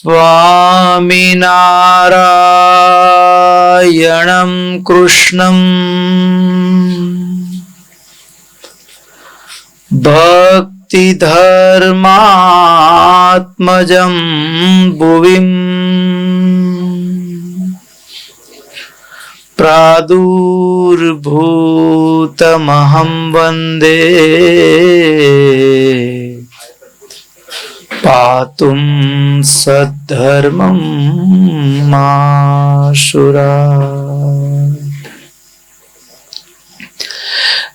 સ્વામિનારાયણં કૃષ્ણં ભક્તિધર્માત્મજં ભુવિં પ્રાદુર્ભૂતમહં વંદે પાતુમ સદ્ધર્મં માશુરા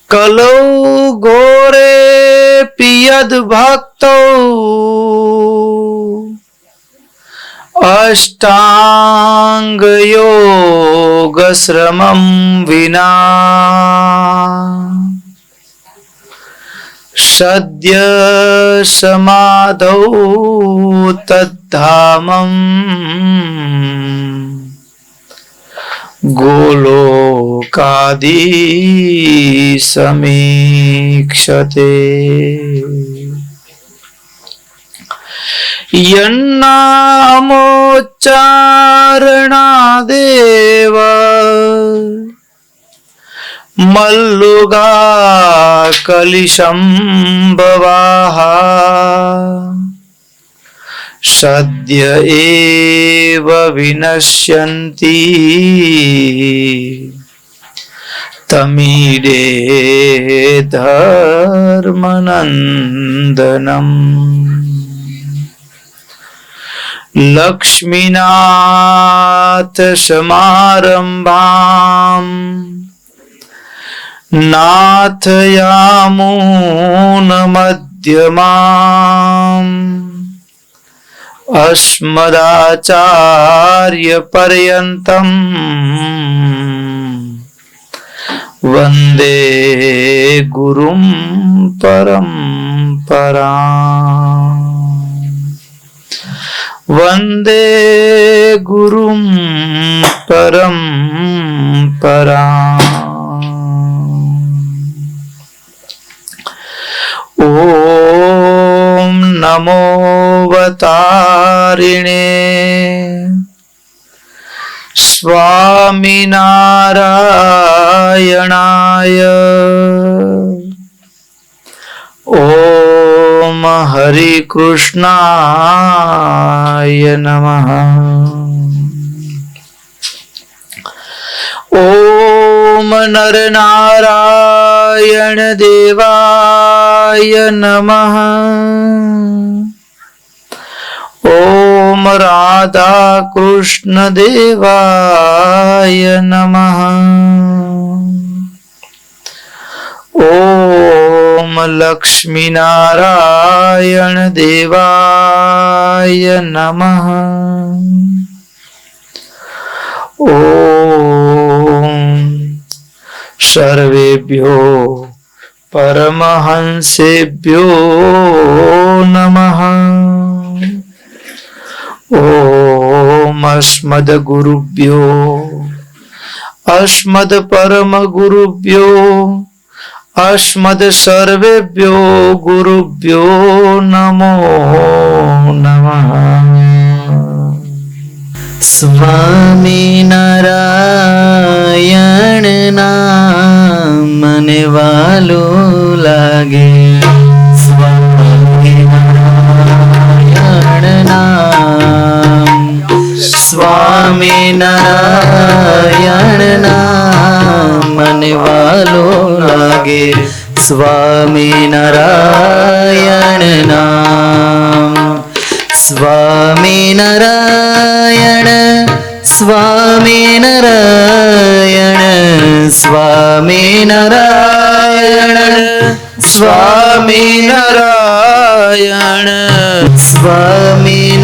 કલૌ ઘોરે પિયદ ભક્તો અષ્ટાંગ યોગ શ્રમં વિના સદ્ય સમાધૌ તદ્ધામં ગોલોકાદી સમીક્ષતે યન્નામોચ્ચારણાદેવ મલ્લુગા કલિશંભવાહ સદ્ય એવ વિનશ્યન્તિ તમીડે ધર્મનંદનમ લક્ષ્મીનાથ સમારંભામ નાથયામૂન મધ્યમામ અસ્મદાચાર્ય પર્યંતમ વંદે ગુરુમ પરંપરામ વંદે ગુરુમ પરંપરામ ઓમ નમો વતારિણે સ્વામિનારાયણાય ઓમ હરિ કૃષ્ણાય નમઃ ઓમ નરનારાયણ દેવાય નમઃ ઓમ રાધા કૃષ્ણ દેવાય નમઃ ઓમ લક્ષ્મી નારાયણ દેવાય નમઃ ઓમ સર્વેભ્યો પરમહંસેભ્યો નમઃ ઓમ અસ્મદ્ગુરુભ્યો અસ્મદ પરમ ગુરુભ્યો અસ્મદ સર્વેભ્યો ગુરુભ્યો નમો નમઃ સ્વામિનારાયણ નામ મને વાલું લાગે સ્વામિનારાયણ નામ મને વાલું લાગે સ્વામિનારાયણ નામ સ્વામિનારાયણ સ્વામિનારાયણ સ્વામિનારાયણ સ્વામિનારાયણ સ્વામિનારાયણ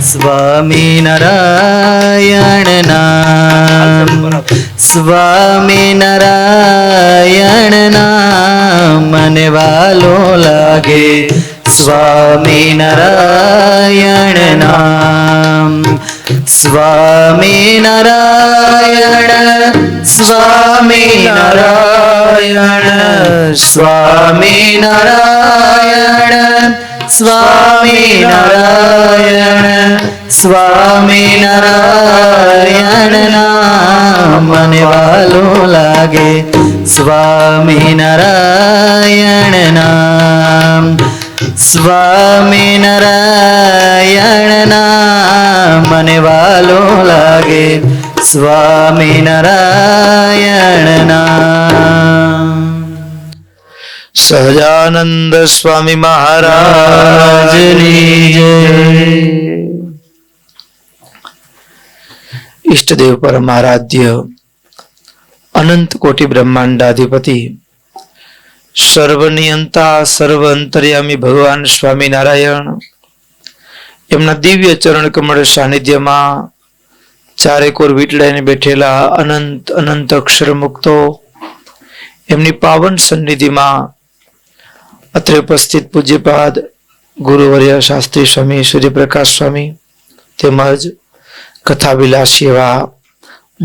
સ્વામિનારાયણ નામ સ્વામિનારાયણ નામ મને વાલો લાગે સ્વામિનારાયણ નામ સ્વામિનારાયણ સ્વામિનારાયણ સ્વામિનારાયણ સ્વામિનારાયણ સ્વામિનારાયણ નામ મને વાલું લાગે સ્વામિનારાયણ નામ સ્વામિનારાયણ નામ મને વાલું લાગે સ્વામિનારાયણ નામ. સહજાનંદ સ્વામી મહારાજની જય. ઈષ્ટદેવ પરમારાધ્ય અનંત કોટી બ્રહ્માંડાધિપતિ સર્વનિયંતા સર્વ અંતર્યામી ભગવાન સ્વામિનારાયણ એમના દિવ્ય ચરણ કમળ સાનિધ્યમાં ચારેકોર વીટળાઈને બેઠેલા અનંત અનંત અક્ષર મુક્તો એમની પાવન સન્નિધિમાં અત્રે ઉપસ્થિત પૂજ્યપાદ ગુરુવર્ય શાસ્ત્રી સ્વામી સૂર્યપ્રકાશ સ્વામી તેમજ કથાવિલાસી એવા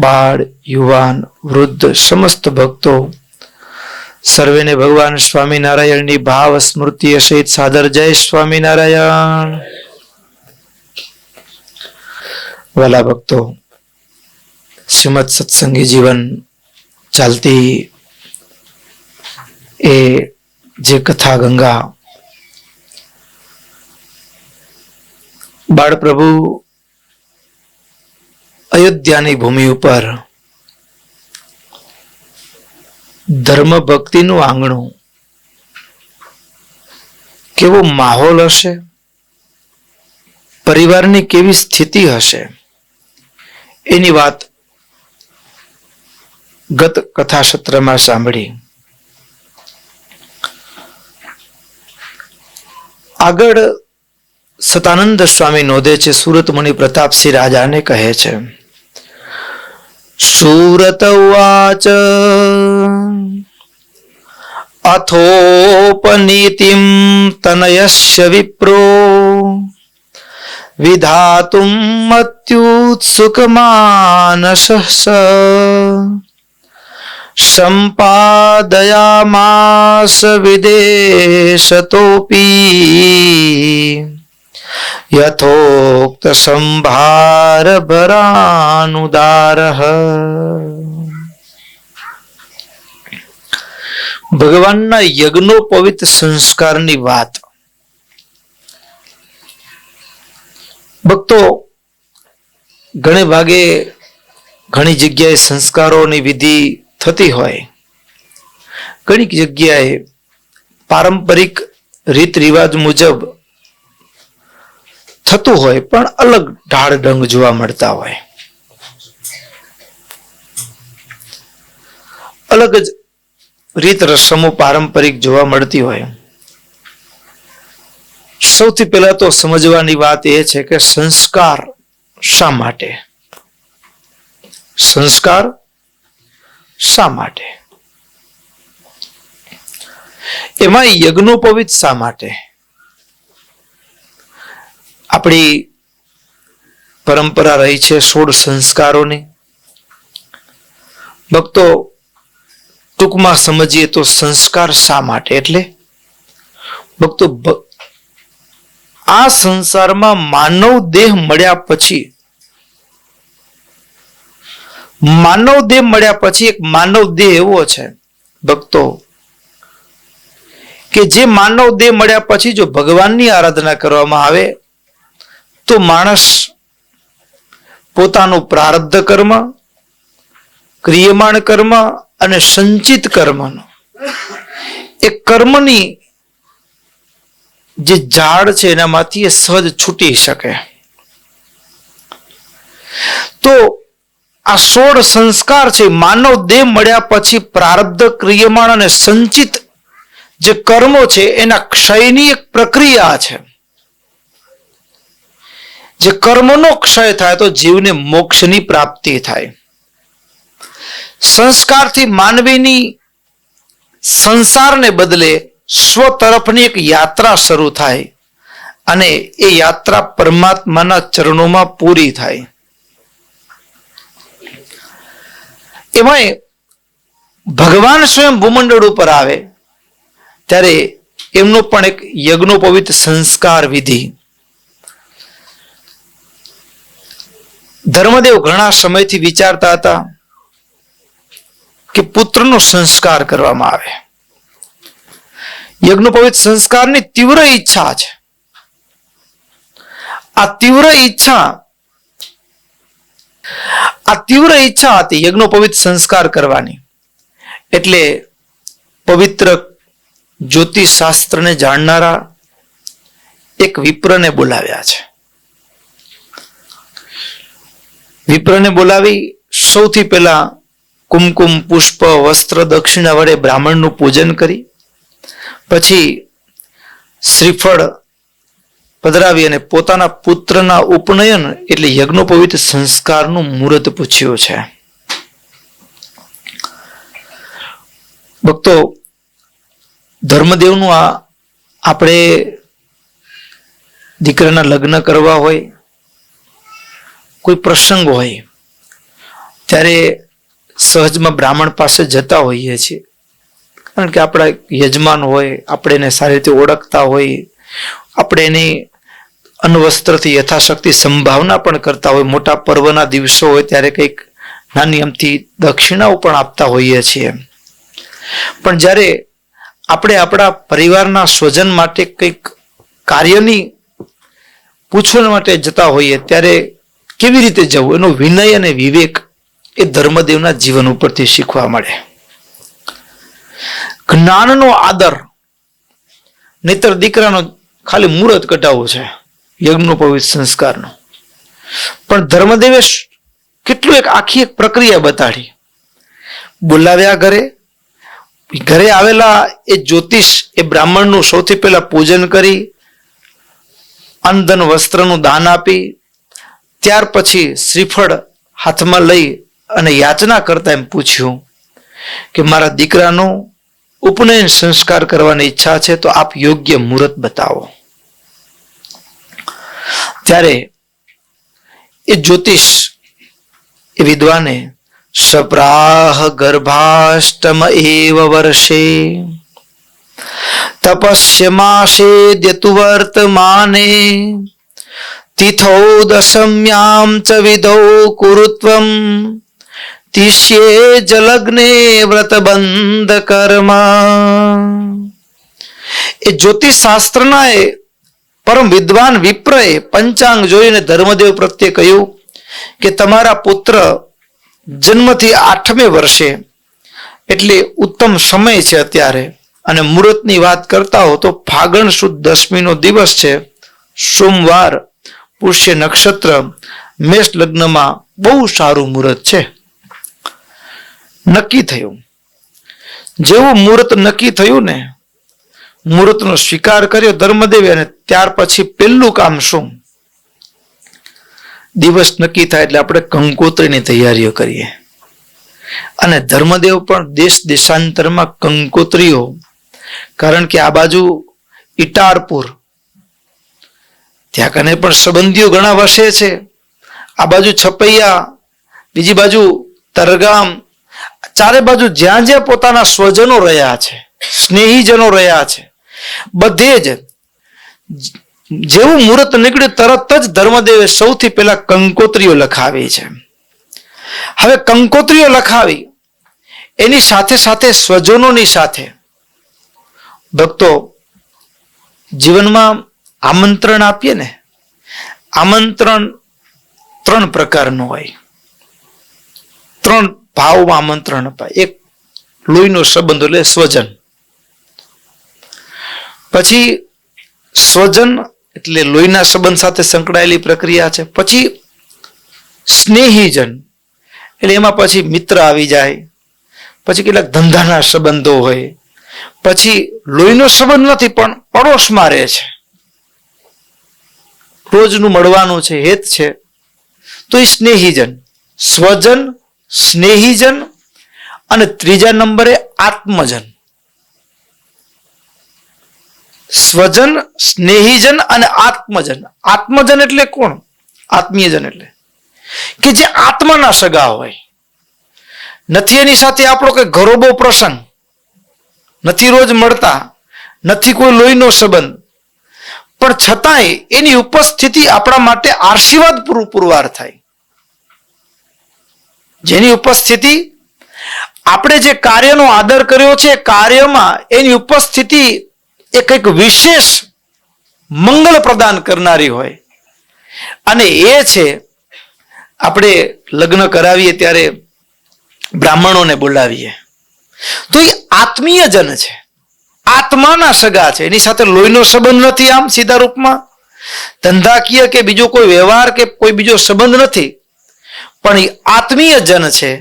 બાળ યુવાન વૃદ્ધ સમસ્ત ભક્તો સર્વેને ભગવાન સ્વામિનારાયણની ભાવ સ્મૃતિ સહિત સાદર જય સ્વામિનારાયણ. વાલા ભક્તો, શ્રીમદ સત્સંગી જીવન ચાલતી એ જે કથા ગંગા બાળ પ્રભુ અયોધ્યાની ભૂમિ ઉપર ધર્મ ભક્તિનું આંગણું, કેવો માહોલ હશે, પરિવારની કેવી સ્થિતિ હશે એની વાત ગત કથા સત્રમાં સાંભળી. આગળ સતાનંદ સ્વામી નોંધે છે, સુરત મુનિ પ્રતાપસિંહ રાજાને કહે છે, સુરત ઉવાચ અથોપનીતિમ તનયસ્ય વિપ્રો વિધાતુમ મત્યુત્સુકમાનસઃ સંપાદયામાસ વિદેશતોપી યથોક્ત સંભાર ભરાનુદારઃ. ભગવાનના યજ્ઞોપવિત સંસ્કારની વાત. ભક્તો, ઘણે ભાગે ઘણી જગ્યાએ સંસ્કારોની વિધિ થતી હોય, ઘણી જગ્યાએ પારંપરિક રીત રિવાજ મુજબ થતું હોય, પણ અલગ ઢાળ ઢંગ જોવા મળતા હોય, અલગ જ રીત રસમો પારંપરિક જોવા મળતી હોય. સૌથી પહેલા તો સમજવાની વાત એ છે કે સંસ્કાર શા માટે? સંસ્કાર શા માટે? એમાં યજ્ઞોપવિત શા માટે? આપણી પરંપરા રહી છે 16 સંસ્કારોની. ભક્તો, ટૂંકમાં સમજીએ તો સંસ્કાર શા માટે એટલે ભક્તો, આ સંસારમાં માનવ દેહ મળ્યા પછી એક માનવ દેહ એવો છે ભક્તો કે જે માનવ દેહ મળ્યા પછી જો ભગવાનની આરાધના કરવામાં આવે તો માણસ પોતાનું પ્રારબ્ધ કર્મ, ક્રિયમાણ કર્મ અને સંચિત કર્મનો એ કર્મની જે ઝાડ છે એનામાંથી એ સહજ છૂટી શકે. તો આ 16 સંસ્કાર છે, માનવ દેહ મળ્યા પછી પ્રારબ્ધ, ક્રિયમાણ અને સંચિત જે કર્મો છે એના ક્ષયની એક પ્રક્રિયા છે. જે કર્મનો ક્ષય થાય તો જીવને મોક્ષની પ્રાપ્તિ થાય. સંસ્કારથી માનવીની સંસારને બદલે સ્વ તરફની એક યાત્રા શરૂ થાય અને એ યાત્રા પરમાત્માના ચરણોમાં પૂરી થાય. એમાંય ભગવાન સ્વયં ભૂમંડળ ઉપર આવે ત્યારે એમનો પણ એક યજ્ઞોપવિત સંસ્કાર વિધિ. ધર્મદેવ ઘણા સમયથી વિચારતા હતા કે પુત્રનો સંસ્કાર કરવામાં આવે. યજ્ઞોપવિત સંસ્કારની તીવ્ર ઈચ્છા છે. આ તીવ્ર ઈચ્છા હતી યજ્ઞોપવિત સંસ્કાર કરવાની. એટલે પવિત્ર જ્યોતિષ શાસ્ત્રને જાણનારા એક વિપ્રને બોલાવ્યા છે. વિપ્રને બોલાવી સૌથી પહેલા કુમકુમ, પુષ્પ, વસ્ત્ર, દક્ષિણા વડે બ્રાહ્મણનું પૂજન કરી પછી શ્રીફળ પધરાવી અને પોતાના પુત્રના ઉપનયન એટલે યજ્ઞોપવિત સંસ્કારનું મુહૂર્ત પૂછ્યું છે. ભક્તો, ધર્મદેવનું આપણે દીકરાના લગ્ન કરવા હોય, કોઈ પ્રસંગ હોય ત્યારે સહજમાં બ્રાહ્મણ પાસે જતા હોઈએ છીએ. કારણ કે આપણા યજમાન હોય, આપણે એને સારી રીતે ઓળખતા હોય, આપણે એની અન્વસ્ત્રથી યથાશક્તિ સંભાવના પણ કરતા હોય. મોટા પર્વના દિવસો હોય ત્યારે કંઈક નાની અમથી દક્ષિણાઓ પણ આપતા હોઈએ છીએ. પણ જ્યારે આપણે આપણા પરિવારના સ્વજન માટે કંઈક કાર્યની પૂછવા માટે જતા હોઈએ ત્યારે કેવી રીતે જવું, એનો વિનય અને વિવેક એ ધર્મદેવના જીવન ઉપરથી શીખવા મળે. જ્ઞાનનો આદર, નહીતર દીકરાનો ખાલી મુહૂર્ત કટાવવું છે યજ્ઞોપવિત સંસ્કારનો. પણ ધર્મદેવે કેટલું આખી એક પ્રક્રિયા બતાડી. બોલાવ્યા ઘરે આવેલા એ જ્યોતિષ એ બ્રાહ્મણનું સૌથી પહેલા પૂજન કરી અન્નધન વસ્ત્રનું દાન આપી ત્યાર પછી શ્રીફળ હાથમાં લઈ અને યાચના કરતા એમ પૂછ્યું કે મારા દીકરાનું ઉપનયન સંસ્કાર કરવાની ઈચ્છા છે, તો આપ યોગ્ય મુહૂર્ત બતાવો. ત્યારે એ જ્યોતિષ એ વિદ્વાને સપ્રાહ ગર્ભાષ્ટમ એવ વર્ષે તપસ્યમાશેદ્યતુ વર્તમાને તિથૌ દશમ્યામ ચ વિધૌ કુરુત્વમ તિષ્યે જલગ્ને વ્રતબંધ કર્મ. એ જ્યોતિષ શાસ્ત્રના એ પરમ વિદ્વાન વિપ્રએ પંચાંગ જોઈને ધર્મદેવ પ્રત્યે કહ્યું કે તમારા પુત્ર જન્મથી 8મે વર્ષે એટલે ઉત્તમ સમય છે અત્યારે. અને મુહૂર્તની વાત કરતા હો તો ફાગણ સુદ 10મીનો દિવસ છે, સોમવાર, પુષ્ય નક્ષત્ર, મેષ લગ્નમાં બહુ સારું મુહૂર્ત છે. નક્કી થયું. જેવું મુહૂર્ત નક્કી થયું ને, મુહૂર્તનો સ્વીકાર કર્યો ધર્મદેવે. અને ત્યાર પછી પહેલું કામ શું? દિવસ નક્કી થાય એટલે આપણે કંકોત્રીની તૈયારીઓ કરીએ. અને ધર્મદેવ પણ દેશ દેશાંતરમાં કંકોત્રીઓ, કારણ કે આ બાજુ ઇટારપુર, ત્યાં કને પણ સંબંધીઓ ઘણા વસે છે. આ બાજુ છપૈયા, બીજી બાજુ તરગામ, ચારે બાજુ જ્યાં જ્યાં પોતાના સ્વજનો રહ્યા છે, સ્નેહીજનો રહ્યા છે, બધે જ જેવું મુહૂર્ત નીકળ્યું તરત જ ધર્મદેવે સૌથી પહેલા કંકોત્રીઓ લખાવી છે. હવે કંકોત્રીઓ લખાવી એની સાથે સાથે સ્વજનોની સાથે ભક્તો જીવનમાં આમંત્રણ આપીએ ને, આમંત્રણ 3 પ્રકારનું હોય. 3 ભાવમાં આમંત્રણ અપાય. એક લોહીનો સંબંધ એટલે સ્વજન, પછી સ્વજન એટલે લોહીના સંબંધ સાથે સંકળાયેલી પ્રક્રિયા છે. પછી સ્નેહીજન એટલે એમાં પછી મિત્ર આવી જાય, પછી કેટલાક ધંધાના સંબંધો હોય, પછી લોહીનો સંબંધ નથી પણ પડોશમાં રહે છે, રોજનું મળવાનું છે, હેત છે, તો એ સ્નેહીજન. સ્વજન, સ્નેહીજન અને ત્રીજા નંબરે આત્મજન. સ્વજન, સ્નેહીજન અને આત્મજન. આત્મજન એટલે કોણ? આત્મીયજન એટલે કે જે આત્માના સગા હોય. નથી એની સાથે આપણો કઈ ઘરોબો પ્રસંગ, નથી રોજ મળતા, નથી કોઈ લોહીનો સંબંધ, પણ છતાંય એની ઉપસ્થિતિ આપણા માટે આશીર્વાદ પુરવાર થાય. જેની ઉપસ્થિતિ આપણે જે કાર્યનો આદર કર્યો છે, કાર્યમાં એની ઉપસ્થિતિ એ કંઈક વિશેષ મંગળ પ્રદાન કરનારી હોય. અને એ છે આપણે લગ્ન કરાવીએ ત્યારે બ્રાહ્મણોને બોલાવીએ તો એ આત્મીય જન છે, આત્માના સગા છે, એની સાથે લોહીનો સંબંધ નથી, આમ સીધા રૂપમાં ધંધાકીય કે બીજો કોઈ વ્યવહાર કે કોઈ બીજો સંબંધ નથી, પણ એ આત્મીય જન છે.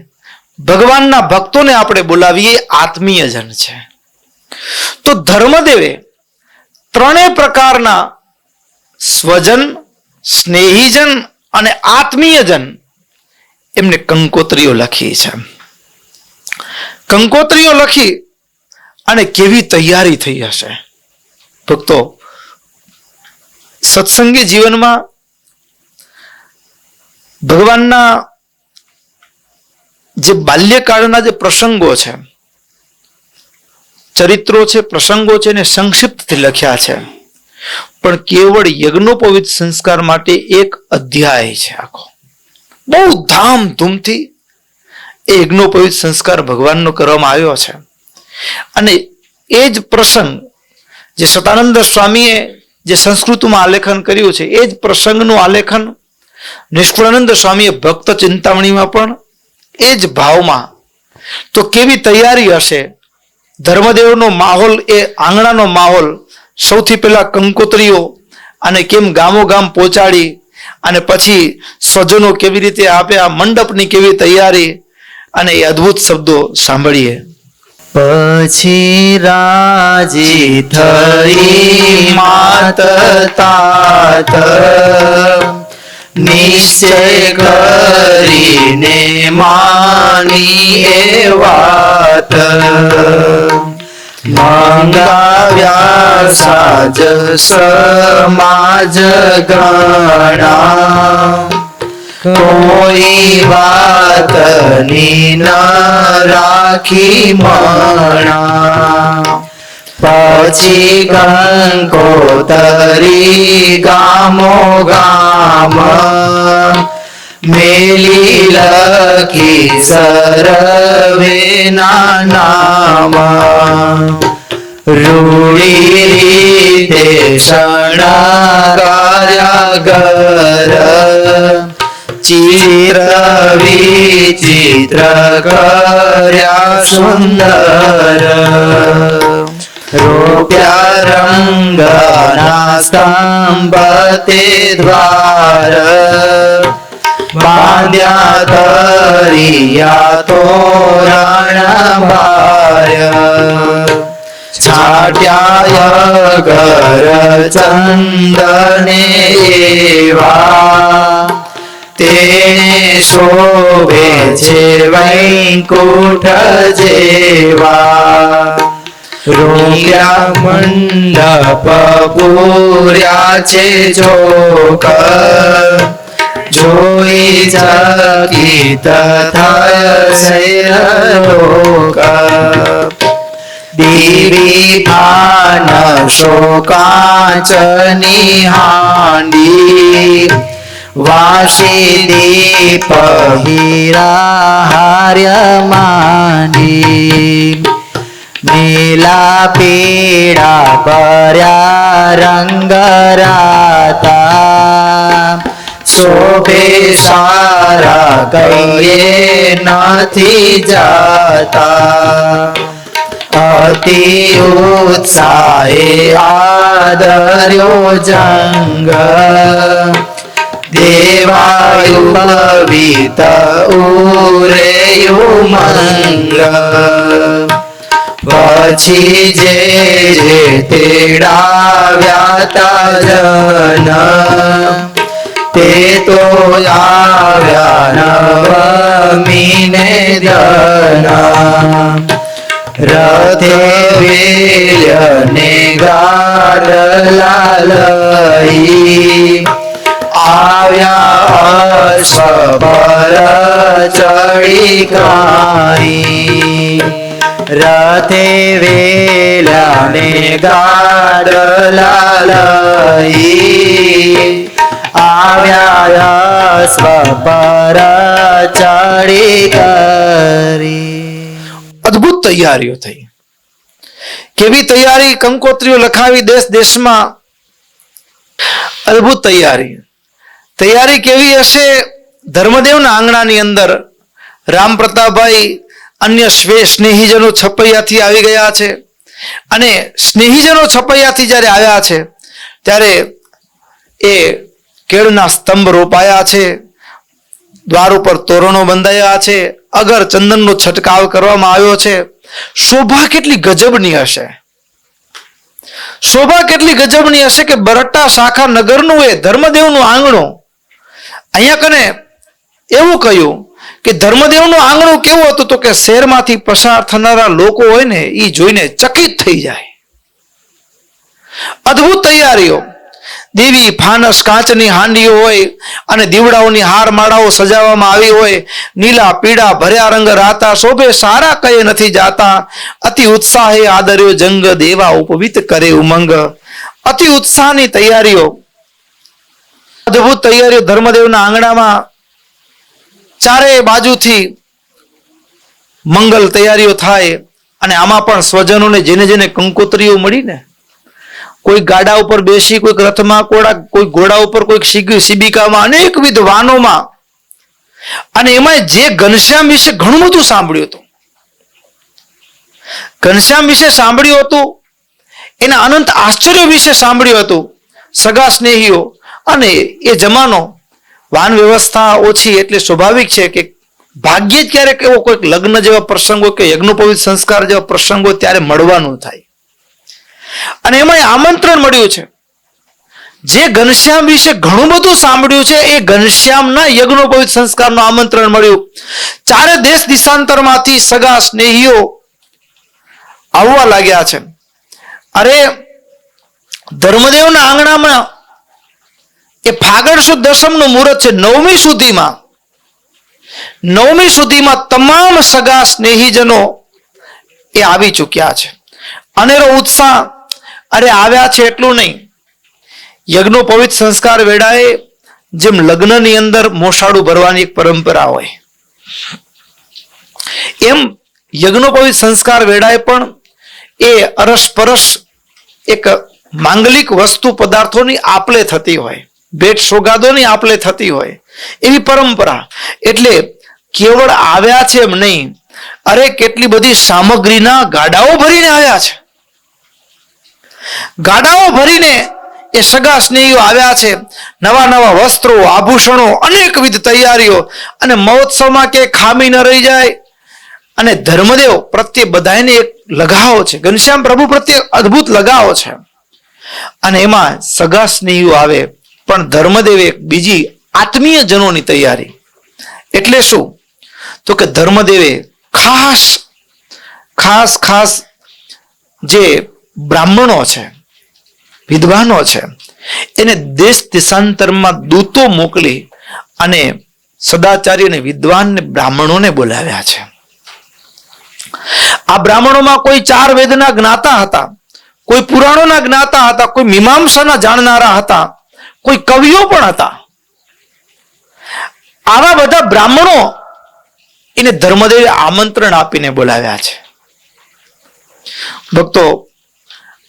ભગવાનના ભક્તોને આપણે બોલાવીએ આત્મીય જન છે. તો ધર્મદેવે ત્રણેય પ્રકારના સ્વજન, સ્નેહીજન અને આત્મીયજન એમને કંકોત્રીઓ લખી છે. કંકોત્રીઓ લખી અને કેવી તૈયારી થઈ હશે ભક્તો. સત્સંગી જીવનમાં ભગવાનના જે બાલ્યકાળના જે પ્રસંગો છે, ચરિત્રો છે, પ્રસંગો છે, એને સંક્ષિપ્તથી લખ્યા છે, પણ કેવળ યજ્ઞોપવિત સંસ્કાર માટે એક અધ્યાય છે આખો. બહુ ધામધૂમથી એ યજ્ઞોપવિત સંસ્કાર ભગવાનનો કરવામાં આવ્યો છે. અને એ જ પ્રસંગ જે સતાનંદ સ્વામીએ જે સંસ્કૃતમાં આલેખન કર્યું છે, એ જ પ્રસંગનું આલેખન નિષ્કુળાનંદ સ્વામીએ ભક્ત ચિંતામણીમાં પણ એ જ ભાવમાં. તો કેવી તૈયારી હશે. ધર્મદેવનો માહોલ, એ આંગણાનો માહોલ, સૌથી પહેલા કંકોત્રીઓ અને કેમ ગામો ગામ પહોંચાડી અને પછી સ્વજનો કેવી રીતે આપે, આ મંડપની કેવી તૈયારી, અને એ અદ્ભુત શબ્દો સાંભળીએ. પછી રાજી થઈ માત તાત નિશ્ચય કરીને માની એ વાત મંગાવ્યા સાજ સમાજ ગણા કોઈ વાતની ન રાખી મણા પછી કંકોતરી ગામો ગામ મેલી લખી સર્વેના નામ રૂડી રીતે શણગાર્યા ઘર ચિત્ર વિચિત્ર કર્યા સુંદર રોપ્યા રંગના સ્તંભ તે દ્વાર બાંધ્યા તરિયા તોરણ બાર છાટ્યા ઘર ચંદને એવા તેને શોભે છે વૈકુંઠ જેવા રોક્યા મંડપ પૂર્યા છે ચોક જોઈ ચકિત થશે લોક દીવી ભાન શોકાંચની હાંડી વાસી દીપ હીરા હાર્ય માંડી નીલા પીળા પર્યા રંગ રાતા શોભે સારા કઈએ નથી જાતા અતિ ઉત્સાહે આદર્યો જંગ દેવાયુ પવિત ઉરેયુ મંગ પછી જે જે તેડાવ્યા તા જન તે તો આવ્યા નવમીને ધન રથે વેલ્યને ગાડલા લઈ આવ્યા અશ્વ પર ચડી કાંઈ, રથે વેલાને ગાડલા લઈ, આવ્યા અશ્વ પર ચડી કરી. અદ્ભુત તૈયારીઓ થઈ. કેવી તૈયારી, કંકોત્રીઓ લખાવી દેશ દેશમાં. અદ્ભુત તૈયારી કેવી હશે? ધર્મદેવના આંગણાની અંદર રામ પ્રતાપભાઈ અન્ય સ્નેહીજનો છપૈયાથી આવી ગયા છે, અને સ્નેહીજનો છપૈયાથી જ્યારે આવ્યા છે ત્યારે એ કેળના સ્તંભ રોપાયા છે, દ્વાર ઉપર તોરણો બંધાયા છે, અગર ચંદનનો છંટકાવ કરવામાં આવ્યો છે. શોભા કેટલી ગજબની હશે! શોભા કેટલી ગજબની હશે કે બરટા શાખા નગરનું એ ધર્મદેવનું આંગણું. અહીંયા કને એવું કહ્યું કે ધર્મદેવનું આંગણું કેવું હતું તો કે શહેરમાંથી પસાર થનારા લોકો હોય ને એ જોઈને ચકિત થઈ જાય. અદ્ભુત તૈયારીઓ. દેવી ફાનસ કાચની હાંડીઓ હોય અને દીવડાઓની હાર માળાઓ સજાવવામાં આવી હોય. નીલા પીળા ભર્યા રંગ રાતા શોભે સારા કયે નથી જાતા. અતિ ઉત્સાહે આદર્યો જંગ દેવા ઉપવિત કરે ઉમંગ. અતિ ઉત્સાહની તૈયારીઓ, અદ્ભુત તૈયારીઓ ધર્મદેવના આંગણામાં. ચારે બાજુથી મંગલ તૈયારીઓ થાય, અને આમાં પણ સ્વજનોને જેને જેને કંકોત્રીઓ મળી ને, કોઈ ગાડા ઉપર બેસી, કોઈક રથમાં, કોઈ ઘોડા ઉપર, કોઈક શિબિકામાં, અનેકવિધ વાનોમાં. અને એમાં જે ઘનશ્યામ વિશે ઘણું બધું સાંભળ્યું હતું, ઘનશ્યામ વિશે સાંભળ્યું હતું, એના અનંત આશ્ચર્યો વિશે સાંભળ્યું હતું. સગા સ્નેહીઓ, અને એ જમાનો વાન વ્યવસ્થા ઓછી, એટલે સ્વાભાવિક છે કે ભાગ્યે જ ક્યારેક એવો કોઈક લગ્ન જેવા પ્રસંગો કે યજ્ઞોપવિત સંસ્કાર જેવા પ્રસંગો ત્યારે મળવાનું થાય. અને એમાં આમંત્રણ મળ્યું છે. જે ઘનશ્યામ વિશે ઘણું બધું સાંભળ્યું છે એ ઘનશ્યામના યજ્ઞોપવિત સંસ્કારનું આમંત્રણ મળ્યું. ચારે દેશ દિશાંતરમાંથી સગા સ્નેહીઓ આવવા લાગ્યા છે. અરે ધર્મદેવના આંગણામાં એ ફાગણ સુદ દસમનું મુહૂર્ત છે. નવમી સુધીમાં તમામ સગા સ્નેહીજનો એ આવી ચૂક્યા છે. અનેરો ઉત્સાહ. અરે આવ્યા છે એટલું નહીં, યજ્ઞોપવિત સંસ્કાર વેળાએ જેમ લગ્નની અંદર મોસાળું ભરવાની એક પરંપરા હોય, એમ યજ્ઞોપવિત સંસ્કાર વેળાએ પણ એ અરસપરસ એક માંગલિક વસ્તુ પદાર્થોની આપલે થતી હોય, ભેટ સોગાદોની આપલે થતી હોય, એવી પરંપરા. એટલે કેવળ આવ્યા છે એમ નહીં, અરે કેટલી બધી સામગ્રીના ગાડાઓ ભરીને આવ્યા છે. ગાડાઓ ભરીને એ સગા સ્નેહીઓ આવ્યા છે. નવા નવા વસ્ત્રો, આભૂષણો, અનેકવિધ તૈયારીઓ. અને મહોત્સવમાં કે ખામી ન રહી જાય. અને ધર્મદેવ પ્રત્યે બધાને એક લગાવ છે, ઘનશ્યામ પ્રભુ પ્રત્યે અદ્ભુત લગાવ છે. અને એમાં સગા સ્નેહીઓ આવે, પણ ધર્મદેવે બીજી આત્મીય જનોની તૈયારી. એટલે શું તો કે ધર્મદેવે ખાસ જે બ્રાહ્મણો છે, વિદ્વાનો છે, એને દેશ દેશાંતરમાં દૂતો મોકલી અને સદાચારી અને વિદ્વાન બ્રાહ્મણોને બોલાવ્યા છે. આ બ્રાહ્મણોમાં કોઈ 4 વેદના જ્ઞાતા હતા, કોઈ પુરાણોના જ્ઞાતા હતા, કોઈ મીમાંસાના જાણનારા હતા, કોઈ કવિઓ પણ હતા. આવા બધા બ્રાહ્મણો એને ધર્મદેવે આમંત્રણ આપીને બોલાવ્યા છે. ભક્તો,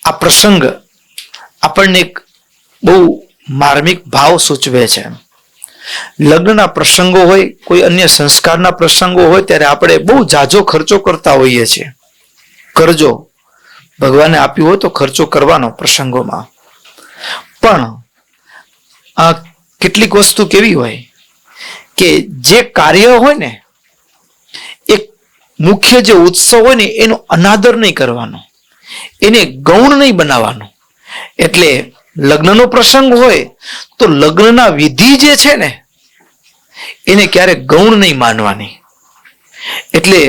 આ પ્રસંગ આપણને એક બહુ માર્મિક ભાવ સૂચવે છે. લગ્નના પ્રસંગો હોય, કોઈ અન્ય સંસ્કારના પ્રસંગો હોય, ત્યારે આપણે બહુ ઝાઝો ખર્ચો કરતા હોઈએ છીએ. કરજો, ભગવાને આપ્યું હોય તો ખર્ચો કરવાનો પ્રસંગોમાં. પણ આ કેટલીક વસ્તુ કેવી હોય કે જે કાર્ય હોય ને, એક મુખ્ય જે ઉત્સવ હોય ને, એનો અનાદર નહીં કરવાનો, એને ગૌણ નહીં બનાવવાનો. એટલે લગ્નનો પ્રસંગ હોય તો લગ્નના વિધિ જે છે ને એને ક્યારે ગૌણ નહીં માનવાની. એટલે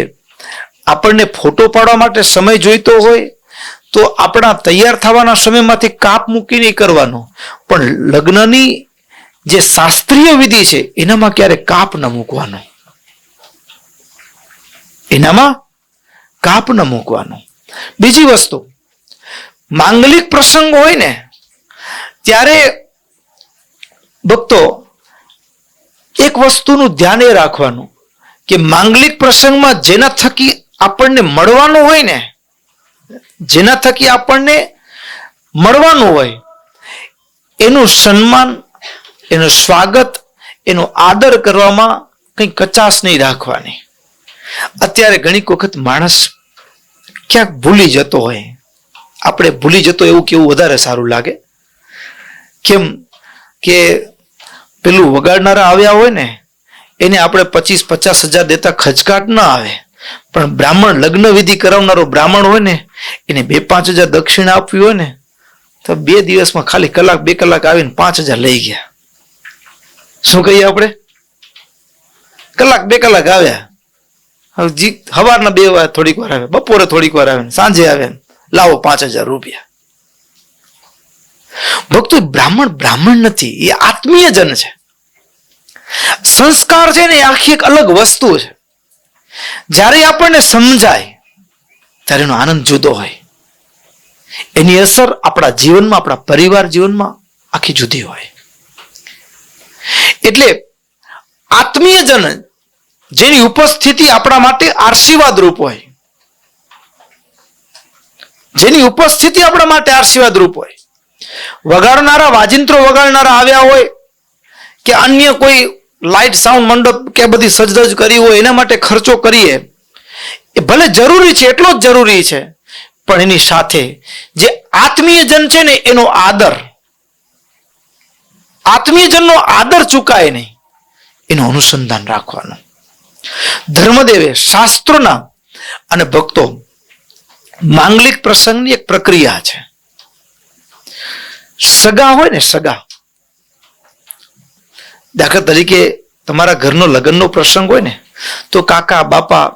આપણને ફોટો પાડવા માટે સમય જોઈતો હોય તો આપણા તૈયાર થવાના સમયમાંથી કાપ મૂકી નહીં કરવાનો, પણ લગ્નની જે શાસ્ત્રીય વિધિ છે એનામાં ક્યારે કાપ ન મૂકવાનો, એનામાં કાપ ન મૂકવાનો. બીજી વસ્તુ, માંગલિક પ્રસંગ હોય ને ત્યારે ભક્તો એક વસ્તુનું ધ્યાન એ રાખવાનું કે માંગલિક પ્રસંગમાં જેના થકી આપણને મળવાનું હોય ને, જેના થકી આપણને મળવાનું હોય એનું સન્માન, એનું સ્વાગત, એનો આદર કરવામાં કંઈ કચાશ નહીં રાખવાની. અત્યારે ઘણી વખત માણસ ક્યાંક ભૂલી જતો હોય, આપણે ભૂલી જતો એવું કેવું વધારે સારું લાગે. કેમ કે પેલું વગાડનારા આવ્યા હોય ને એને આપણે 25-50 હજાર દેતા ખચકાટ ના આવે, પણ બ્રાહ્મણ લગ્ન વિધિ કરાવનારો બ્રાહ્મણ હોય ને એને 2-5 હજાર દક્ષિણા આપવી હોય ને તો 2 દિવસમાં ખાલી 1-2 કલાક આવીને 5 હજાર લઈ ગયા. શું કહીએ આપણે? 1-2 કલાક આવ્યા, સવારના 2 વાર થોડીક વાર આવે, બપોરે થોડીક વાર આવે, સાંજે આવે, લાવો 5,000 રૂપિયા. ભક્તો બ્રાહ્મણ નથી, એ આત્મીય જન છે. સંસ્કાર છે ને એ આખી એક અલગ વસ્તુ છે. જ્યારે આપણને સમજાય ત્યારે એનો આનંદ જુદો હોય, એની અસર આપણા જીવનમાં, આપણા પરિવાર જીવનમાં આખી જુદી હોય. એટલે આત્મીય જન જેની ઉપસ્થિતિ આપણા માટે આશીર્વાદ રૂપ હોય, જેની ઉપસ્થિતિ આપણા માટે આશીર્વાદ રૂપ હોય. વગાડનારા, વાજિંત્રો વગાડનારા આવ્યા હોય કે અન્ય કોઈ લાઇટ સાઉન્ડ મંડપ કે બધી સજધજ કરી હોય એના માટે ખર્ચો કરીએ, એ ભલે જરૂરી છે, એટલો જ જરૂરી છે, પણ એની સાથે જે આત્મીય જન છે ને એનો આદર, આત્મીય જનનો આદર ચૂકાય નહીં, એનું અનુસંધાન રાખવાનું. ધર્મદેવે શાસ્ત્રોના અને ભક્તો માંગલિક પ્રસંગની એક પ્રક્રિયા છે. સગા હોય ને, સગા, દાખલા તરીકે તમારા ઘરનો લગ્નનો પ્રસંગ હોય ને તો કાકા બાપા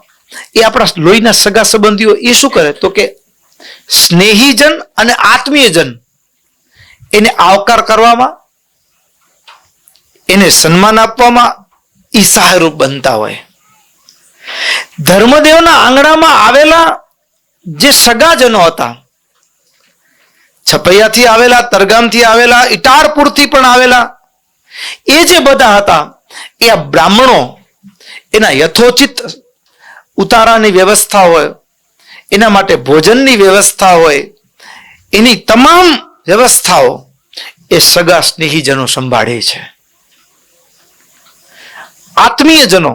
એ આપણા લોહીના સગા સંબંધીઓ એ શું કરે તો કે સ્નેહીજન અને આત્મીયજન એને આવકાર કરવામાં, એને સન્માન આપવામાં એ સહાયરૂપ બનતા હોય. ધર્મદેવના આંગણામાં આવેલા જે સગાજનો હતા, છપૈયાથી આવેલા, તરગામથી આવેલા, ઇટારપુરથી પણ આવેલા, એ જે બધા હતા એ આ બ્રાહ્મણો એના યથોચિત ઉતારાની વ્યવસ્થા હોય, એના માટે ભોજનની વ્યવસ્થા હોય, એની તમામ વ્યવસ્થાઓ એ સગા સ્નેહીજનો સંભાળે છે. આત્મીયજનો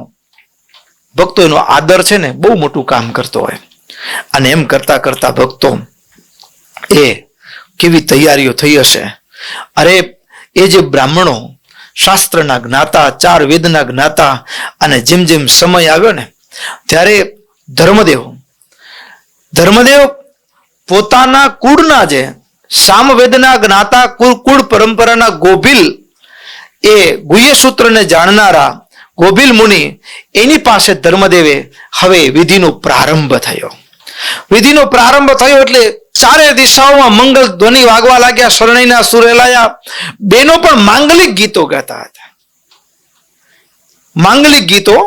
ભક્તો એનો આદર છે ને બહુ મોટું કામ કરતો હોય. અને એમ કરતા કરતા ભક્તો એ કેવી તૈયારીઓ થઈ હશે. અરે એ જે બ્રાહ્મણો શાસ્ત્રના જ્ઞાતા, 4 વેદના જ્ઞાતા, અને જેમ જેમ સમય આવ્યો ને ત્યારે ધર્મદેવ પોતાના કુળના જે સામવેદના જ્ઞાતા કુળ પરંપરાના ગોભીલ, એ ગુહ્યસૂત્રને જાણનારા ગોભીલ મુનિ, એની પાસે ધર્મદેવે હવે વિધિનો પ્રારંભ થયો. વિધિનો પ્રારંભ થયો એટલે 4 દિશાઓમાં મંગલ ધ્વનિ વાગવા લાગ્યા, શરણૈના સુર રેલાયા. બેનો પણ માંગલિક ગીતો ગાતા હતા. માંગલિક ગીતો,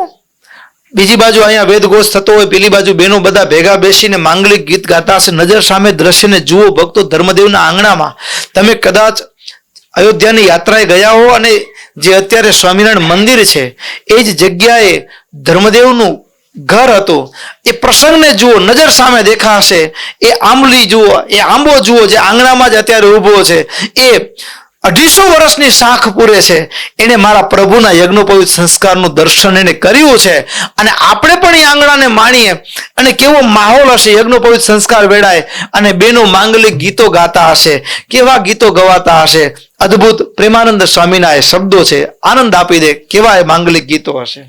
બીજી બાજુ અહીંયા વેદઘોષ થતો હોય, પેલી બાજુ બેનો બધા ભેગા બેસીને માંગલિક ગીત ગાતા હશે. નજર સામે દ્રશ્યને જુઓ ભક્તો, ધર્મદેવના આંગણામાં. તમે કદાચ અયોધ્યાની યાત્રાએ ગયા હો અને જે અત્યારે સ્વામિનારાયણ મંદિર છે એ જ જગ્યાએ ધર્મદેવનું ઘર હતું. એ પ્રસંગને જુઓ, નજર સામે દેખાશે. એ આંબલી જુઓ, એ આંબો જુઓ જે આંગણામાં જ અત્યારે ઊભો છે, એ 250 વર્ષની શાખ પૂરે છે. એને મારા પ્રભુના યજ્ઞોપવિત સંસ્કારનું દર્શન એને કર્યું છે. અને આપણે પણ એ આંગણાને માણીએ અને કેવો માહોલ હશે, યજ્ઞોપવિત સંસ્કાર વેળાય અને બેનો માંગલિક ગીતો ગાતા હશે. કેવા ગીતો ગવાતા હશે! અદ્ભુત પ્રેમાનંદ સ્વામીના એ શબ્દો છે, આનંદ આપી દે. કેવા એ માંગલિક ગીતો હશે!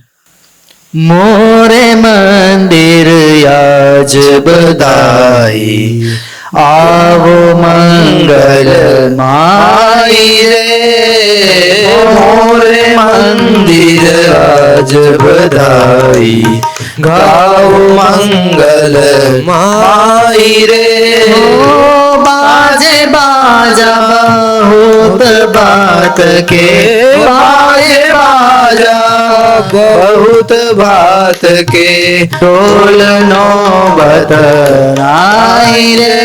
મોરે મંદિર યાજ બધાઈ, આવો મંગલ માઈ રે. મોરે મંદિર આજ બધાઈ, ગાઓ મંગલ માઈ રે. बाजे बाजा बहुत बात के बाजे बाजा बहुत बात के ढोल नौबत आई रे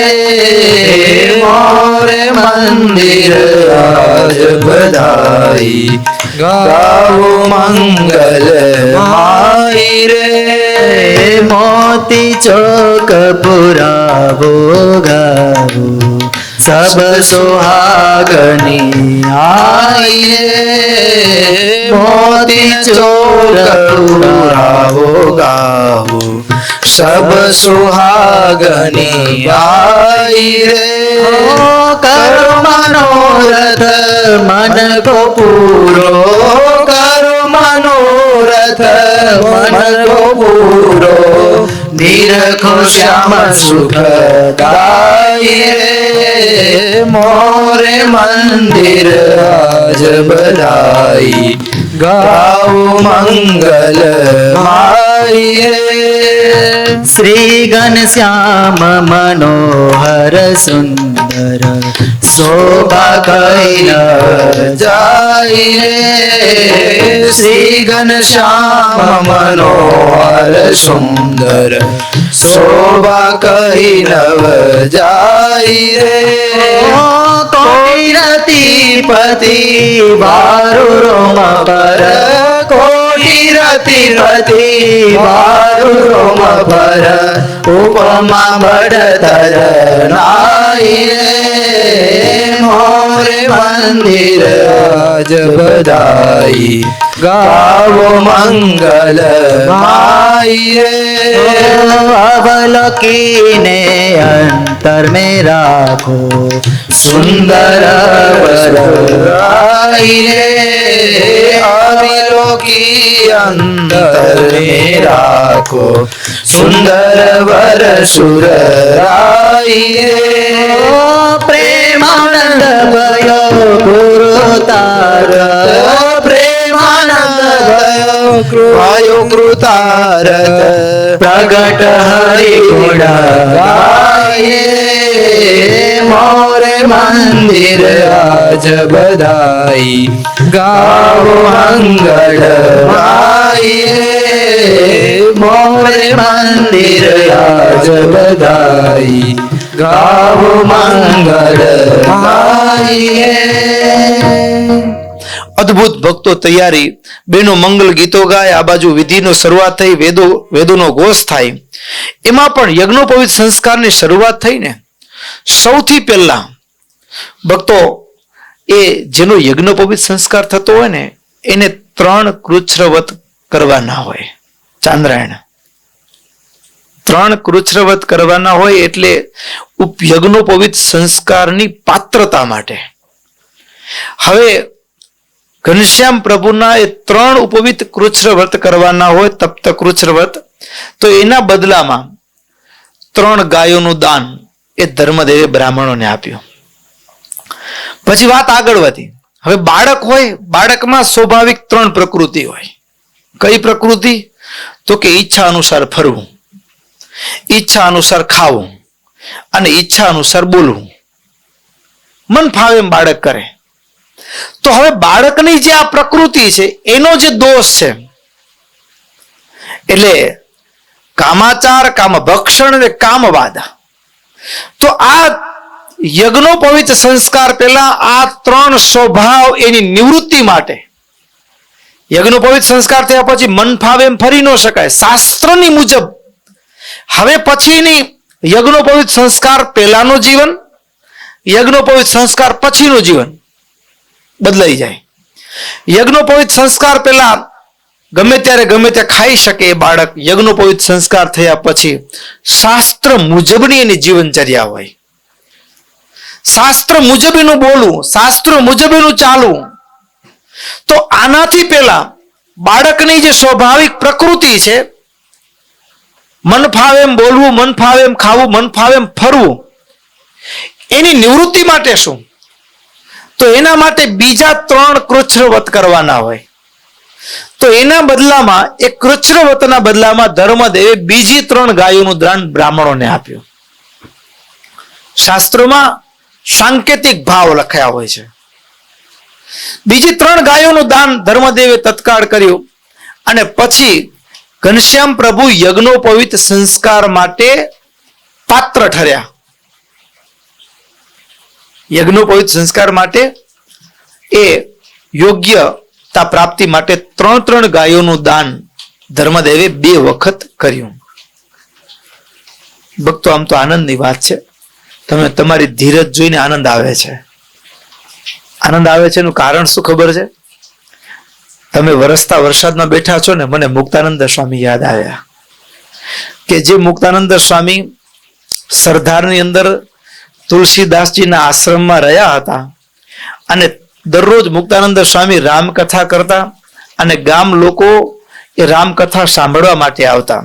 मोर मंदिर आज बधाई गाओ मंगल माई रे मोती चौक पुरावो गावो सब सुहागनी आई रे मोती चौक पुरावो गावो सब सुहागनी आई रे करो मनोरथ मन को पूरो करो मनोरथ मन को पूरो निरखो श्याम सुख दाई रे मोरे मंदिर आज बधाई गाओ मंगल माई रे श्री घनश्याम मनोहर सुंदर शोभा कई न जाई रे श्री घनश्याम मनोहर सुंदर शोभा कई नव जाई रे कोटि रतिपति बारु रोम पर कोटि रतिपति बारु रोम पर उपमा बड़तर नाई रे मोरे मंदिर आज बधाई गावो मंगल माई रे अवलोकी ने अंतर में राखो सुंदर वर आई रे अवलोकी अंतर में राखो सुंदर वर सुर आई रे प्रेमानंद भयो गुरु तार भयो कृतारत प्रगट हरि गुण गाये मोरे मंदिर आज बधाई गाओ मंगल गाये मोरे मंदिर आज बधाई गाओ मंगल गाये અદ્ભુત ભક્તો તૈયારી બેનો મંગલ ગીતો ગાય આ બાજુ વિધિનો શરૂઆત થઈ વેદોનો ઘોષ થાય એમાં પણ યજ્ઞોપવિત સંસ્કારની શરૂઆત થઈ ને સૌથી પહેલા ભક્તો એ જેનો યજ્ઞોપવિત સંસ્કાર થતો હોય ને એને 3 કૃચ્છ્રવત કરવાના હોય ચાંદ્રાયણ 3 કૃચ્છ્રવત કરવાના હોય એટલે યજ્ઞોપવિત સંસ્કારની પાત્રતા માટે હવે ઘનશ્યામ પ્રભુના એ 3 ઉપવિત કૃચ્છ્રવ્રત કરવાના હોય તપ્ત કૃચ્છ્રવ્રત તો એના બદલામાં 3 ગાયોનું દાન એ ધર્મદેવે બ્રાહ્મણોને આપ્યું. પછી વાત આગળ વધી. હવે બાળક હોય બાળકમાં સ્વાભાવિક 3 પ્રકૃતિ હોય. કઈ પ્રકૃતિ? તો કે ઈચ્છા અનુસાર ફરવું, ઈચ્છા અનુસાર ખાવું અને ઈચ્છા અનુસાર બોલવું. મન ફાવે એમ બાળક કરે. તો હવે બાળકની જે આ પ્રકૃતિ છે એનો જે દોષ છે એટલે કામાચાર, કામભક્ષણ અને કામવાદ. તો આ યજ્ઞોપવિત સંસ્કાર પહેલા આ 3 સ્વભાવ એની નિવૃત્તિ માટે યજ્ઞોપવિત સંસ્કાર થયા પછી મન ફાવે એમ ફરી ન શકાય શાસ્ત્રની મુજબ. હવે પછીની યજ્ઞોપવિત સંસ્કાર પહેલાનું જીવન, યજ્ઞોપવિત સંસ્કાર પછીનું જીવન બદલાઈ જાય. યજ્ઞોપવિત સંસ્કાર પહેલા ગમે ત્યારે ગમે ત્યાં ખાઈ શકે એ બાળક યજ્ઞોપવિત સંસ્કાર થયા પછી શાસ્ત્ર મુજબની એની જીવનચર્યા હોય. શાસ્ત્ર મુજબ એનું બોલવું, શાસ્ત્ર મુજબ એનું ચાલવું. તો આનાથી પહેલા બાળકની જે સ્વાભાવિક પ્રકૃતિ છે મન ફાવે એમ બોલવું, મન ફાવે એમ ખાવું, મન ફાવે એમ ફરવું, એની નિવૃત્તિ માટે શું? તો એના માટે બીજા 3 કૃચ્છ્રવ્રત કરવાના હોય. તો એના બદલામાં એક કૃચ્છ્રવ્રતના બદલામાં ધર્મદેવે બીજી 3 ગાયોનું દાન બ્રાહ્મણોને આપ્યું. શાસ્ત્રોમાં સાંકેતિક ભાવ લખાયા હોય છે. બીજી 3 ગાયોનું દાન ધર્મદેવે તત્કાળ કર્યું અને પછી ઘનશ્યામ પ્રભુ યજ્ઞોપવિત સંસ્કાર માટે પાત્ર ઠર્યા. યજ્ઞોપવિત સંસ્કાર માટે એ યોગ્યતા પ્રાપ્તિ માટે 3 ગાયોનું દાન ધર્મદેવે 2 વખત કર્યું. ભક્તો, આમ તો આનંદની વાત છે. તમે તમારી ધીરજ જોઈને આનંદ આવે છે. આનંદ આવે છે એનું કારણ શું ખબર છે? તમે વરસતા વરસાદમાં બેઠા છો ને, મને મુક્તાનંદ સ્વામી યાદ આવ્યા કે જે મુક્તાનંદ સ્વામી સરદારની અંદર તુલસીદાસજીના આશ્રમમાં રહ્યા હતા અને દરરોજ મુક્તાનંદ સ્વામી રામકથા કરતા અને ગામ લોકો એ રામકથા સાંભળવા માટે આવતા.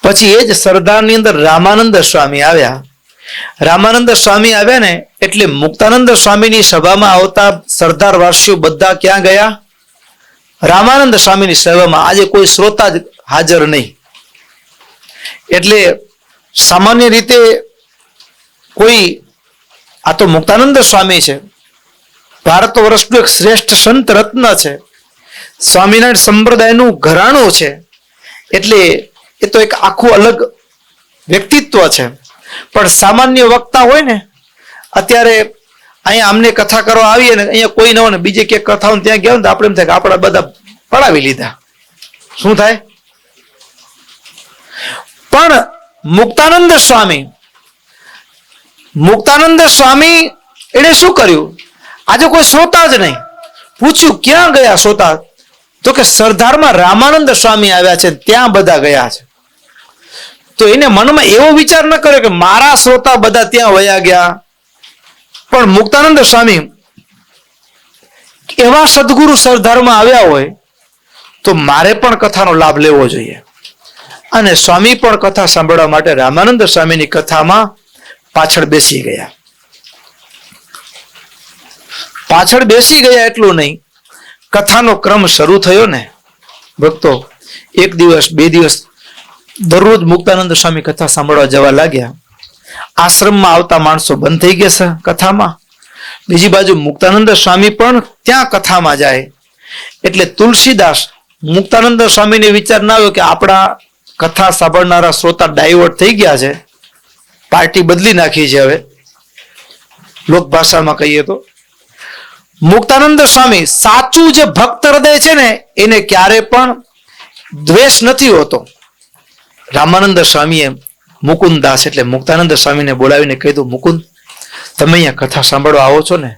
પછી એ જ સરદારની અંદર રામાનંદ સ્વામી આવ્યા. રામાનંદ સ્વામી આવ્યા ને એટલે મુક્તાનંદ સ્વામીની સભામાં આવતા સરદાર વાસીઓ બધા ક્યાં ગયા? રામાનંદ સ્વામીની સભામાં. આજે કોઈ શ્રોતા જ હાજર નહીં. એટલે સામાન્ય રીતે કોઈ, આ તો મુક્તાનંદ સ્વામી છે, ભારત વર્ષનું એક શ્રેષ્ઠ સંત રત્ન છે, સ્વામિનારાયણ સંપ્રદાયનું ઘરાણું છે, એટલે એ તો એક આખું અલગ વ્યક્તિત્વ છે. પણ સામાન્ય વક્તા હોય ને, અત્યારે અહીંયા અમને કથા કરવા આવીએ ને અહીંયા કોઈ ન હોય ને, બીજે ક્યાંક કથા હોય ત્યાં ગયા ને તો આપણે એમ થાય કે આપણા બધા પડાવી લીધા. શું થાય? પણ મુક્તાનંદ સ્વામી એણે શું કર્યું? આજે કોઈ શ્રોતા જ નહીં. પૂછ્યું ક્યાં ગયા શ્રોતા? તો કે સરદારમાં રામાનંદ સ્વામી આવ્યા છે, ત્યાં બધા ગયા છે. તો એને મનમાં એવો વિચાર ન કર્યો કે મારા શ્રોતા બધા ત્યાં વયા ગયા. પણ મુક્તાનંદ સ્વામી એવા સદગુરુ સરદારમાં આવ્યા હોય તો મારે પણ કથાનો લાભ લેવો જોઈએ. અને સ્વામી પણ કથા સાંભળવા માટે રામાનંદ સ્વામીની કથામાં પાછળ બેસી ગયા. પાછળ બેસી ગયા એટલું નહીં, કથાનો ક્રમ શરૂ થયો ને ભક્તો. 1 દિવસ 2 દિવસ દરરોજ મુક્તાનંદ સ્વામી કથા સાંભળવા જવા લાગ્યા. આશ્રમમાં આવતા માણસો બંધ થઈ ગયા કથામાં. બીજી બાજુ મુક્તાનંદ સ્વામી પણ ત્યાં કથામાં જાય. એટલે તુલસીદાસ મુક્તાનંદ સ્વામીને વિચાર ના આવ્યો કે આપણા કથા સાંભળનારા શ્રોતા ડાયવર્ટ થઈ ગયા છે, પાર્ટી બદલી નાખી છે. હવે લોક ભાષામાં કહીએ તો મુક્તાનંદ સ્વામી સાચું જે ભક્ત હૃદય છે ને એને ક્યારે પણ દ્વેષ નથી હોતો. રામાનંદ સ્વામીએ મુકુંદાસ એટલે મુક્તાનંદ સ્વામીને બોલાવીને કીધું, મુકુંદ, તમે અહીંયા કથા સાંભળવા આવો છો ને,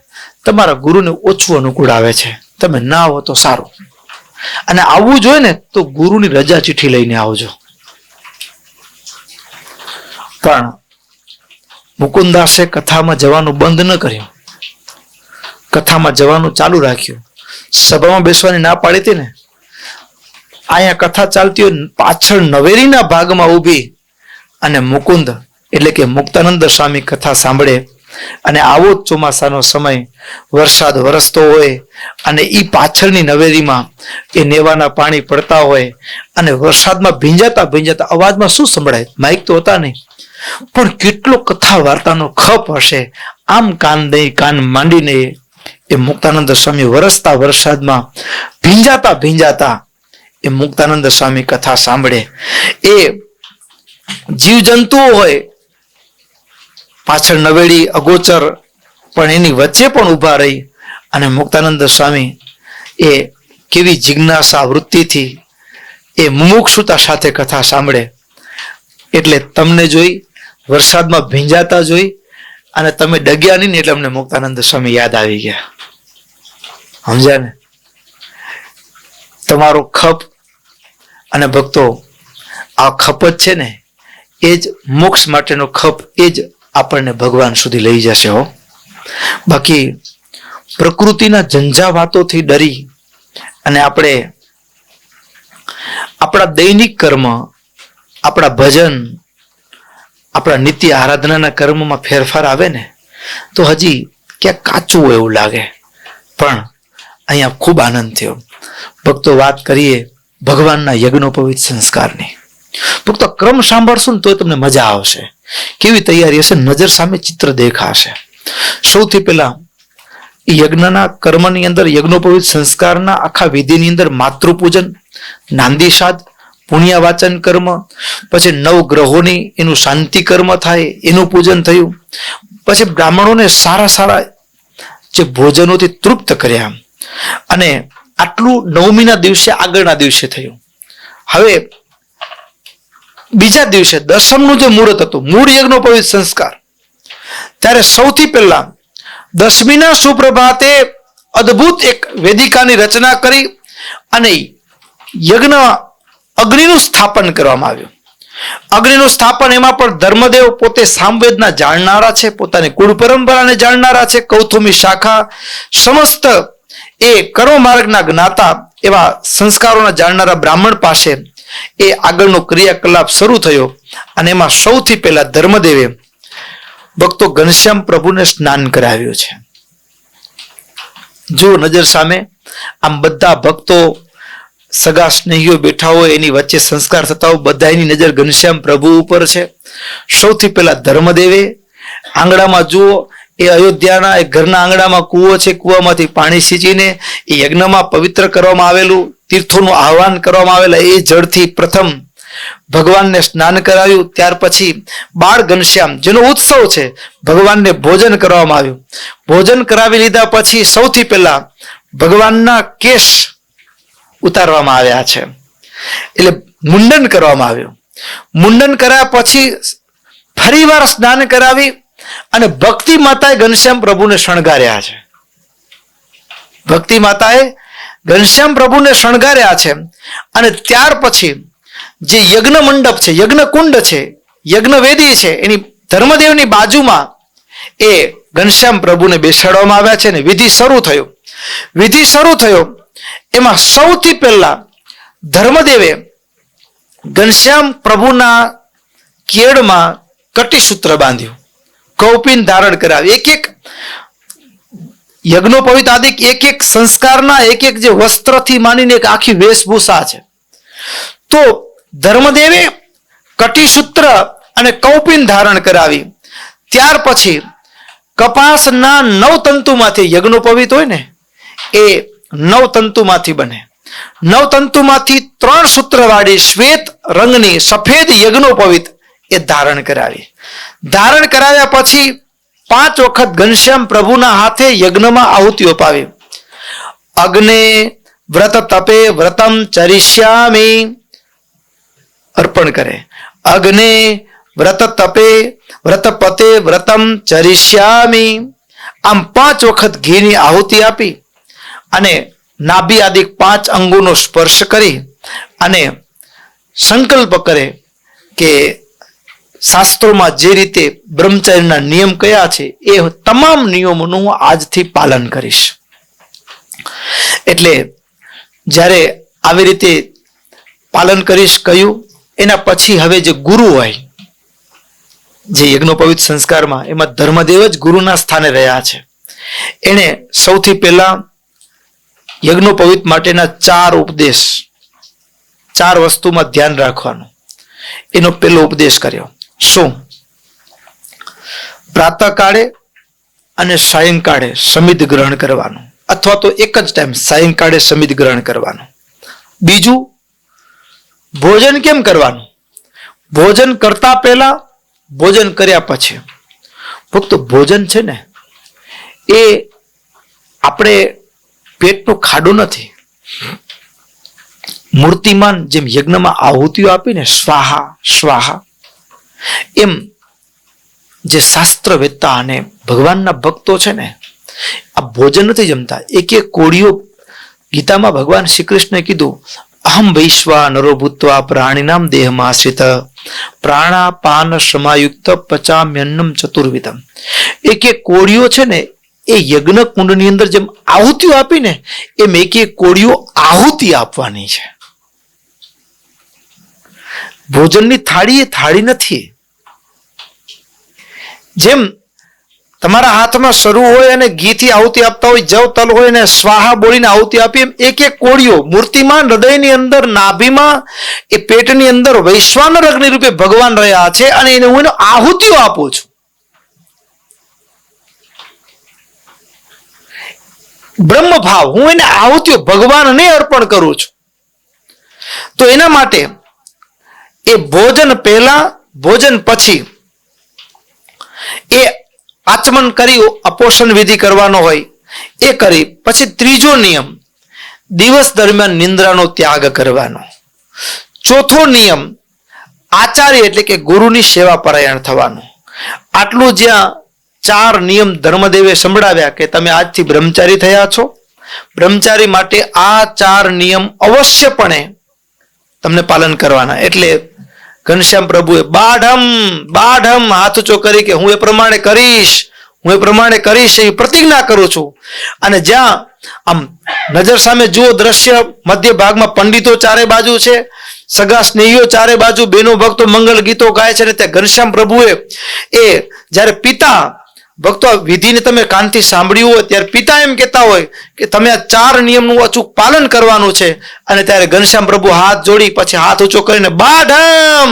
તમારા ગુરુને ઓછું અનુકૂળ આવે છે, તમે ના આવો તો સારું. અને આવવું જોઈએ ને તો ગુરુની રજા ચિઠ્ઠી લઈને આવજો. પણ મુકુંદાસે કથામાં જવાનું બંધ ન કર્યું, કથામાં જવાનું ચાલુ રાખ્યું. સભામાં બેસવાની ના પાડી હતી ને, અહીંયા કથા ચાલતી હોય પાછળ નવેરીના ભાગમાં ઊભી અને મુકુંદ એટલે કે મુક્તાનંદ સ્વામી કથા સાંભળે. અને આવો જ ચોમાસાનો સમય, વરસાદ વરસતો હોય અને એ પાછળની નવેરીમાં એ નેવાના પાણી પડતા હોય અને વરસાદમાં ભીંજાતા ભીંજાતા અવાજમાં શું સંભળાય? માઇક તો હતા નહીં, પણ કેટલો કથા વાર્તાનો ખપ હશે. આમ કાન દઈ કાન માંડીને એ મુક્તાનંદ સ્વામી વરસતા વરસાદમાં ભીંજાતા ભીંજાતા એ મુક્તાનંદ સ્વામી કથા સાંભળે. એ જીવજંતુઓ હોય પાછળ નવેડી અગોચર, પણ એની વચ્ચે પણ ઊભા રહી અને મુક્તાનંદ સ્વામી એ કેવી જિજ્ઞાસા વૃત્તિથી એ મુમુક્ષુતા સાથે કથા સાંભળે. એટલે તમને જોઈ વરસાદમાં ભીંજાતા જોઈ અને તમે ડગ્યા નહીં એટલે અમને મુક્તાનંદ સ્વામી યાદ આવી ગયા. સમજ્યા ને? તમારો ખપ અને ભક્તો, આ ખપ જ છે ને એ જ મોક્ષ માટેનો ખપ, એ જ આપણને ભગવાન સુધી લઈ જશે. હો, બાકી પ્રકૃતિના ઝંઝાવાતોથી ડરી અને આપણે આપણા દૈનિક કર્મ, આપણા ભજન, આપણા નિત્ય આરાધનાના કર્મમાં ફેરફાર આવે ને તો હજી ક્યાંક કાચું હોય એવું લાગે. પણ અહીંયા ખૂબ આનંદ થયો. ભક્તો, વાત કરીએ ભગવાનના યજ્ઞોપવિત સંસ્કારની. ભક્તો, ક્રમ સાંભળશું ને તો તમને મજા આવશે. કેવી તૈયારી હશે? નજર સામે ચિત્ર દેખાશે. સૌથી પહેલા યજ્ઞના કર્મની અંદર, યજ્ઞોપવિત સંસ્કારના આખા વિધિની અંદર માતૃપૂજન, નાંદીશાદ, પુણ્ય વાચન કર્મ, પછી 9 ગ્રહોની એનું શાંતિ કર્મ થાય, એનું પૂજન થયું. પછી બ્રાહ્મણોને સારા સારા જે ભોજનોથી તૃપ્ત કર્યા, અને આટલું 9મીના દિવસે, આગળના દિવસે થયું. હવે બીજા દિવસે 10મનું જે મુહૂર્ત હતું, મૂળ યજ્ઞોપવિત સંસ્કાર, ત્યારે સૌથી પહેલા 10મીના સુપ્રભાતે અદ્ભુત એક વેદિકાની રચના કરી અને યજ્ઞ અગ્નિનું સ્થાપન કરવામાં આવ્યું. અગ્નિનું સ્થાપન, એમાં પણ ધર્મદેવ પોતે સામવેદના જાણનારા છે, પોતાની કુળ પરંપરાને જાણનારા છે, કૌથુમી શાખા, સમસ્ત એ કર્મ માર્ગના જ્ઞાતા એવા સંસ્કારોના જાણનારા બ્રાહ્મણ પાસે એ આગળનો ક્રિયાકલાપ શરૂ થયો. અને એમાં સૌથી પહેલા ધર્મદેવે ભક્તો ઘનશ્યામ પ્રભુને સ્નાન કરાવ્યું છે. જો નજર સામે આમ બધા ભક્તો, સગા સ્નેહીઓ બેઠા હોય, એની વચ્ચે સંસ્કાર થતા હોય, બધાની નજર ઘનશ્યામ પ્રભુ ઉપર છે. સૌથી પહેલા ધર્મદેવે આંગણામાં જુઓ, એ અયોધ્યાના એક ઘરના આંગણામાં કૂવો છે, કૂવામાંથી પાણી સિંચીને એ યજ્ઞમાં પવિત્ર કરવામાં આવેલું, તીર્થોનું આહવાન કરવામાં આવેલા એ જળથી પ્રથમ ભગવાનને સ્નાન કરાવ્યું. ત્યાર પછી બાળ ઘનશ્યામ, જેનો ઉત્સવ છે, ભગવાનને ભોજન કરવામાં આવ્યું. ભોજન કરાવી લીધા પછી સૌથી પહેલા ભગવાનના કેશ ઉતારવામાં આવ્યા છે, એટલે મુંડન કરવામાં આવ્યું. મુંડન કર્યા પછી ફરીવાર સ્નાન કરાવી અને ભક્તિ માતાએ ઘનશ્યામ પ્રભુને શણગાર્યા છે. ભક્તિ માતાએ ઘનશ્યામ પ્રભુને શણગાર્યા છે. અને ત્યાર પછી જે યજ્ઞ મંડપ છે, યજ્ઞ કુંડ છે, યજ્ઞ વેદી છે, એની ધર્મદેવની બાજુમાં એ ઘનશ્યામ પ્રભુને બેસાડવામાં આવ્યા છે. ને વિધિ શરૂ થયો. વિધિ શરૂ થયો એમાં સૌથી પહેલા ધર્મદેવે ઘનશ્યામ પ્રભુના કેળમાં કટીસૂત્ર બાંધ્યું, કૌપિન ધારણ કરાવી. એક એક યજ્ઞોપવિત આદિ એક એક સંસ્કારના એક એક જે વસ્ત્રથી માંડીને એક આખી વેશભૂષા છે. તો ધર્મદેવે કટીસૂત્ર અને કૌપિન ધારણ કરાવી. ત્યાર પછી કપાસના 9 તંતુમાંથી, યજ્ઞોપવિત હોય ને એ 9 તંતુમાંથી બને, 9 તંતુમાંથી 3 સૂત્રવાળી શ્વેત રંગની સફેદ યજ્ઞોપવિત એ ધારણ કરાવી. ધારણ કરાવ્યા પછી 5 વખત ઘનશ્યામ પ્રભુના હાથે યજ્ઞમાં આહુતિ અપાવી. અગ્ને વ્રત તપે વ્રતમ ચરિષ્યામિ અર્પણ કરે. અગ્ને વ્રત તપે વ્રત પતે વ્રતમ ચરિષ્યામિ, આમ 5 વખત ઘીની આહુતિ આપી અને નાભી આદિ 5 અંગોનો સ્પર્શ કરી અને સંકલ્પ કરે કે શાસ્ત્રોમાં જે રીતે બ્રહ્મચર્યના નિયમ કયા છે એ તમામ નિયમોનું હું આજથી પાલન કરીશ. એટલે જ્યારે આવી રીતે પાલન કરીશ કહ્યું, એના પછી હવે જે ગુરુ હોય, જે યજ્ઞોપવિત સંસ્કારમાં, એમાં ધર્મદેવ જ ગુરુના સ્થાને રહ્યા છે. એણે સૌથી પહેલા યજ્ઞોપવિત માટેના 4 ઉપદેશ, 4 વસ્તુમાં ધ્યાન રાખવાનું, એનો પહેલો ઉપદેશ કર્યો. શું? પ્રાતઃકાળે અને સાયંકાળે સમિધ ગ્રહણ કરવાનું, અથવા તો એક જ ટાઈમ સાયંકાળે સમિધ ગ્રહણ કરવાનું. બીજું, ભોજન કેમ કરવાનું? ભોજન કરતા પહેલા, ભોજન કર્યા પછી. ફક્ત ભોજન છે ને એ આપણે પેટનું ખાડું નથી. મૂર્તિમાન જેમ યજ્ઞમાં આહુતિઓ આપીને સ્વાહા સ્વાહા, એમ જે શાસ્ત્રવેત્તા અને ભગવાનના ભક્તો છે ને, આ ભોજન નથી જમતા. એક એક કોળીઓ ગીતામાં ભગવાન શ્રી કૃષ્ણે કીધું, અહમ વૈશ્વાનરો ભૂત્વા પ્રાણીનામ દેહમાં આશ્રિત પ્રાણાપાન સમાયુક્ત પચામ્યન્નમ ચતુર્વિધમ. એક એક કોળીઓ છે ને એ યજ્ઞ કુંડની અંદર જેમ આહુતિઓ આપીને એમ એક એક કોળીઓ આહુતિ આપવાની છે. ભોજનની થાળી એ થાળી નથી. જેમ તમારા હાથમાં શરૂ હોય અને ઘીથી આહુતિ આપતા હોય, જવ તલ હોય અને સ્વાહા બોલીને આહુતિ આપી, એમ એક એક કોળીઓ મૂર્તિમાં, હૃદયની અંદર, નાભીમાં, એ પેટની અંદર વૈશ્વાનર અગ્નિ રૂપે ભગવાન રહ્યા છે અને એને હું આહુતિઓ આપું છું. બ્રહ્મ ભાવ, હું એને આહુતિઓ ભગવાનને અર્પણ કરું છું. તો એના માટે એ ભોજન પહેલા, ભોજન પછી એ આચમન કરી અપોષણ વિધિ કરવાનો હોય એ કરી, પછી ત્રીજો નિયમ દિવસ દરમિયાન નિંદ્રાનો ત્યાગ કરવાનો. ચોથો નિયમ આચાર્ય એટલે કે ગુરુની સેવા પરાયણ થવાનું. આટલું જ્યાં 4 નિયમ ધર્મદેવે સંભળાવ્યા કે તમે આજથી બ્રહ્મચારી થયા છો, બ્રહ્મચારી માટે આ 4 નિયમ અવશ્યપણે તમને પાલન કરવાના. એટલે ઘનશ્યામ પ્રભુએ બાઢમ હાથ ઊંચો કરી કે હું એ પ્રમાણે કરીશ, હું એ પ્રમાણે કરીશ એવી પ્રતિજ્ઞા કરું છું. અને જ્યાં આમ નજર સામે જુઓ દ્રશ્ય, મધ્ય ભાગમાં પંડિતો ચારે બાજુ છે, સગા સ્નેહીઓ ચારે બાજુ, બેનો ભક્તો મંગલ ગીતો ગાય છે. અને ત્યાં ઘનશ્યામ પ્રભુએ એ જ્યારે પિતા ભક્તો વિધિને તમે કાનથી સાંભળ્યું હોય ત્યારે પિતા એમ કહેતા હોય કે તમે આ 4 નિયમનું અચૂક પાલન કરવાનું છે. અને ત્યારે ઘનશ્યામ પ્રભુ હાથ જોડી પછી હાથ ઊંચો કરીને બાઢમ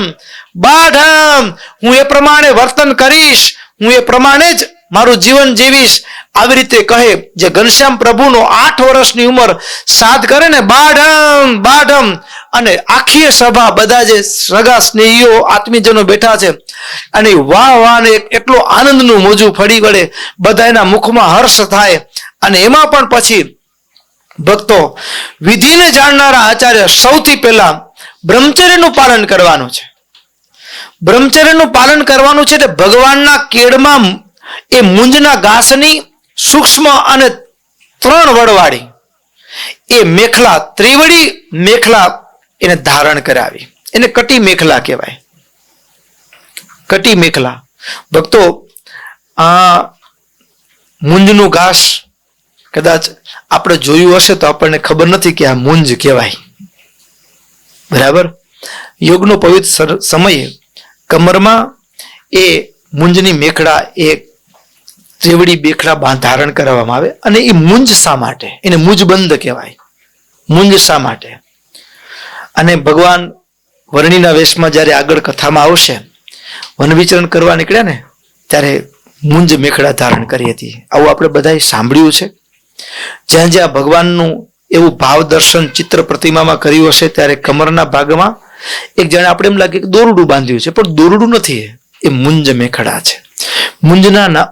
હું એ પ્રમાણે વર્તન કરીશ, હું એ પ્રમાણે જ મારું જીવન જીવીશ. આવી રીતે કહે. જે ઘનશ્યામ પ્રભુનો 8 વર્ષની ઉંમર સાધ કરે ને બાઢમ, અને આખી સભા બધા જે સગા સ્નેહીઓ આત્મીજનો બેઠા છે અને વાહ ને એટલો આનંદનું મોજું ફરી વળે, બધા એના મુખમાં હર્ષ થાય. અને એમાં પણ પછી ભક્તો વિધિને જાણનારા આચાર્ય સૌથી પહેલા બ્રહ્મચર્યનું પાલન કરવાનું છે. બ્રહ્મચર્યનું પાલન કરવાનું છે એટલે ભગવાનના કેળમાં એ મુંજના ઘાસની સૂક્ષ્મ અને 3 વડવાળી એ મેખલા, ત્રિવળી મેખલા એને ધારણ કરાવી. એને કટી મેખલા કહેવાય. કટી મેખલા ભક્તો, આ મુંજનું ઘાસ કદાચ આપણે જોયું હશે તો આપણને ખબર નથી કે આ મુંજ કહેવાય. બરાબર. યોગનો પવિત્ર સમયે કમરમાં એ મુંજની મેખડા, એ ત્રિવડી મેખલા ધારણ કરવામાં આવે. અને એ મુંજ શા માટે? એને મુંજબંધ કહેવાય. મુંજ શા માટે? અને ભગવાન વર્ણિના વેશમાં જ્યારે આગળ કથામાં આવશે, વન વિચરણ કરવા નીકળ્યા ને ત્યારે મુંજ મેખડા ધારણ કરી હતી. આવું આપણે બધાએ સાંભળ્યું છે. જ્યાં જ્યાં ભગવાનનું એવું ભાવ દર્શન ચિત્ર પ્રતિમામાં કર્યું હશે ત્યારે કમરના ભાગમાં એક જણે આપણે એમ લાગે કે દોરડું બાંધ્યું છે, પણ દોરડું નથી, એ મુંજ મેખડા છે.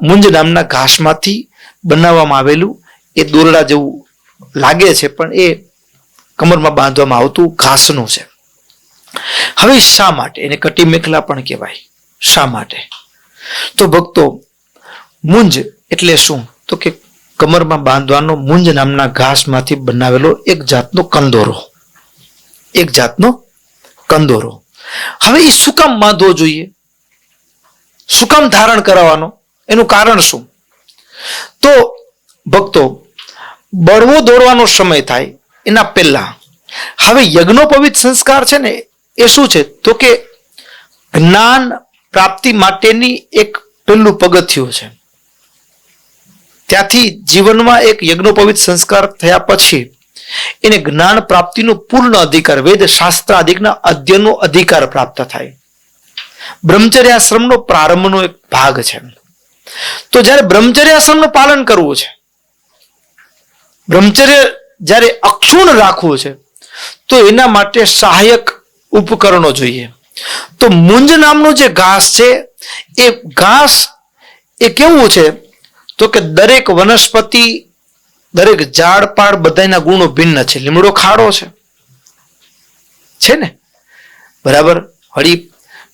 મુંજ નામના ઘાસમાંથી બનાવવામાં આવેલું એ દોરડા જેવું લાગે છે, પણ એ કમરમાં બાંધવામાં આવતું ઘાસનું છે. હવે શા માટે એને કટી મેખલા પણ કહેવાય? શા માટે? તો ભક્તો મુંજ એટલે શું? તો કે કમરમાં બાંધવાનો મુંજ નામના ઘાસમાંથી બનાવેલો એક જાતનો કંદોરો, એક જાતનો કંદોરો. હવે એ શું કામ બાંધવો જોઈએ? શું કામ ધારણ કરાવવાનો? એનું કારણ શું? તો ભક્તો બળવો દોડવાનો સમય થાય એના પહેલા હવે યજ્ઞોપવિત સંસ્કાર છે ને એ શું છે? તો કે જ્ઞાન પ્રાપ્તિ માટેની એક પહેલું પગથિયું છે. ત્યાંથી જીવનમાં એક યજ્ઞોપવિત સંસ્કાર થયા પછી એને જ્ઞાન પ્રાપ્તિનો પૂર્ણ અધિકાર, વેદ શાસ્ત્ર આદિના અધ્યયનનો અધિકાર પ્રાપ્ત થાય. બ્રહ્મચર્યાશ્રમનો પ્રારંભનો એક ભાગ છે. તો જ્યારે બ્રહ્મચર્યાશ્રમનું પાલન કરવું છે, બ્રહ્મચર્ય જ્યારે અક્ષુણ રાખવું છે, તો એના માટે સહાયક ઉપકરણો જોઈએ. તો મુંજ નામનું જે ઘાસ છે એ ઘાસ એ કેવું છે? તો કે દરેક વનસ્પતિ, દરેક ઝાડ પાડ બધાના ગુણો ભિન્ન છે. લીમડો ખાડો છે ને, બરાબર. વળી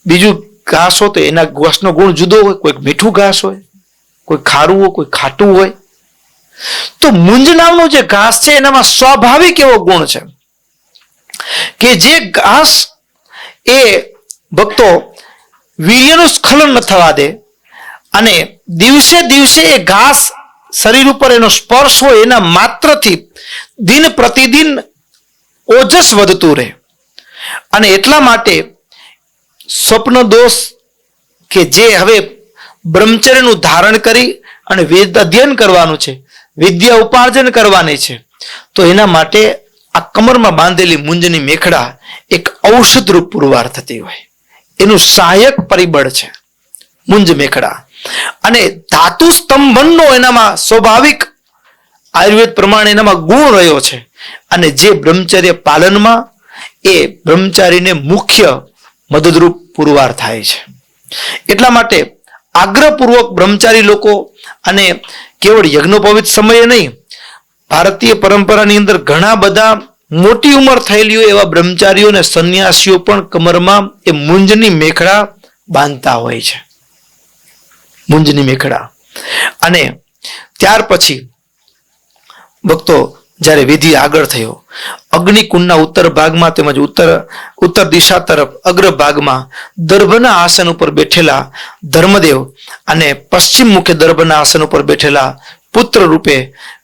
બીજું ઘાસ હોય તો એના ઘાસનો ગુણ જુદો હોય. કોઈક મીઠું ઘાસ હોય, કોઈ ખારું હોય, કોઈ ખાટું હોય. તો મુંજ નામનું જે ઘાસ છે એનામાં સ્વાભાવિક એવો ગુણ છે કે જે ઘાસ એ ભક્તો વીર્યનું સ્ખલન ન થવા દે અને દિવસે દિવસે એ ઘાસ શરીર ઉપર એનો સ્પર્શ હોય એના માત્રથી દિન પ્રતિદિન ઓજસ વધતું રહે. અને એટલા માટે સ્વપ્ન દોષ કે જે હવે બ્રહ્મચર્યનું ધારણ કરી અને વેદ અધ્યયન કરવાનું છે, વિદ્યા ઉપાર્જન કરવાની છે, તો એના માટે આ કમરમાં બાંધેલી મુંજની મેખડા એક ઔષધ રૂપ પુરવાર થતી હોય, એનું સહાયક પરિબળ છે મુંજ મેખડા. અને ધાતુ સ્તંભનનો એનામાં સ્વાભાવિક આયુર્વેદ પ્રમાણે એનામાં ગુણ રહ્યો છે. અને જે બ્રહ્મચર્ય પાલનમાં એ બ્રહ્મચારીને મુખ્ય મદદરૂપ પુરવાર થાય છે. એટલા માટે આગ્રહપૂર્વક બ્રહ્મચારી લોકો, અને કેવળ યજ્ઞોપવિત સમયે નહીં, ભારતીય પરંપરાની અંદર ઘણા બધા મોટી ઉંમર થયેલી એવા બ્રહ્મચારીઓ અને સંન્યાસીઓ પણ કમરમાં એ મુંજની મેખડા બાંધતા હોય છે, મુંજની મેખડા. અને ત્યાર પછી ભક્તો જ્યારે વિધિ આગળ થયો, અગ્નિકુંડના ઉત્તર ભાગમાં તેમજ ઉત્તર દિશા તરફ અગ્રભાગમાં દર્ભના આસન ઉપર બેઠેલા ધર્મદેવ અને પશ્ચિમ મુખે દર્ભના આસન ઉપર બેઠેલા પુત્ર રૂપે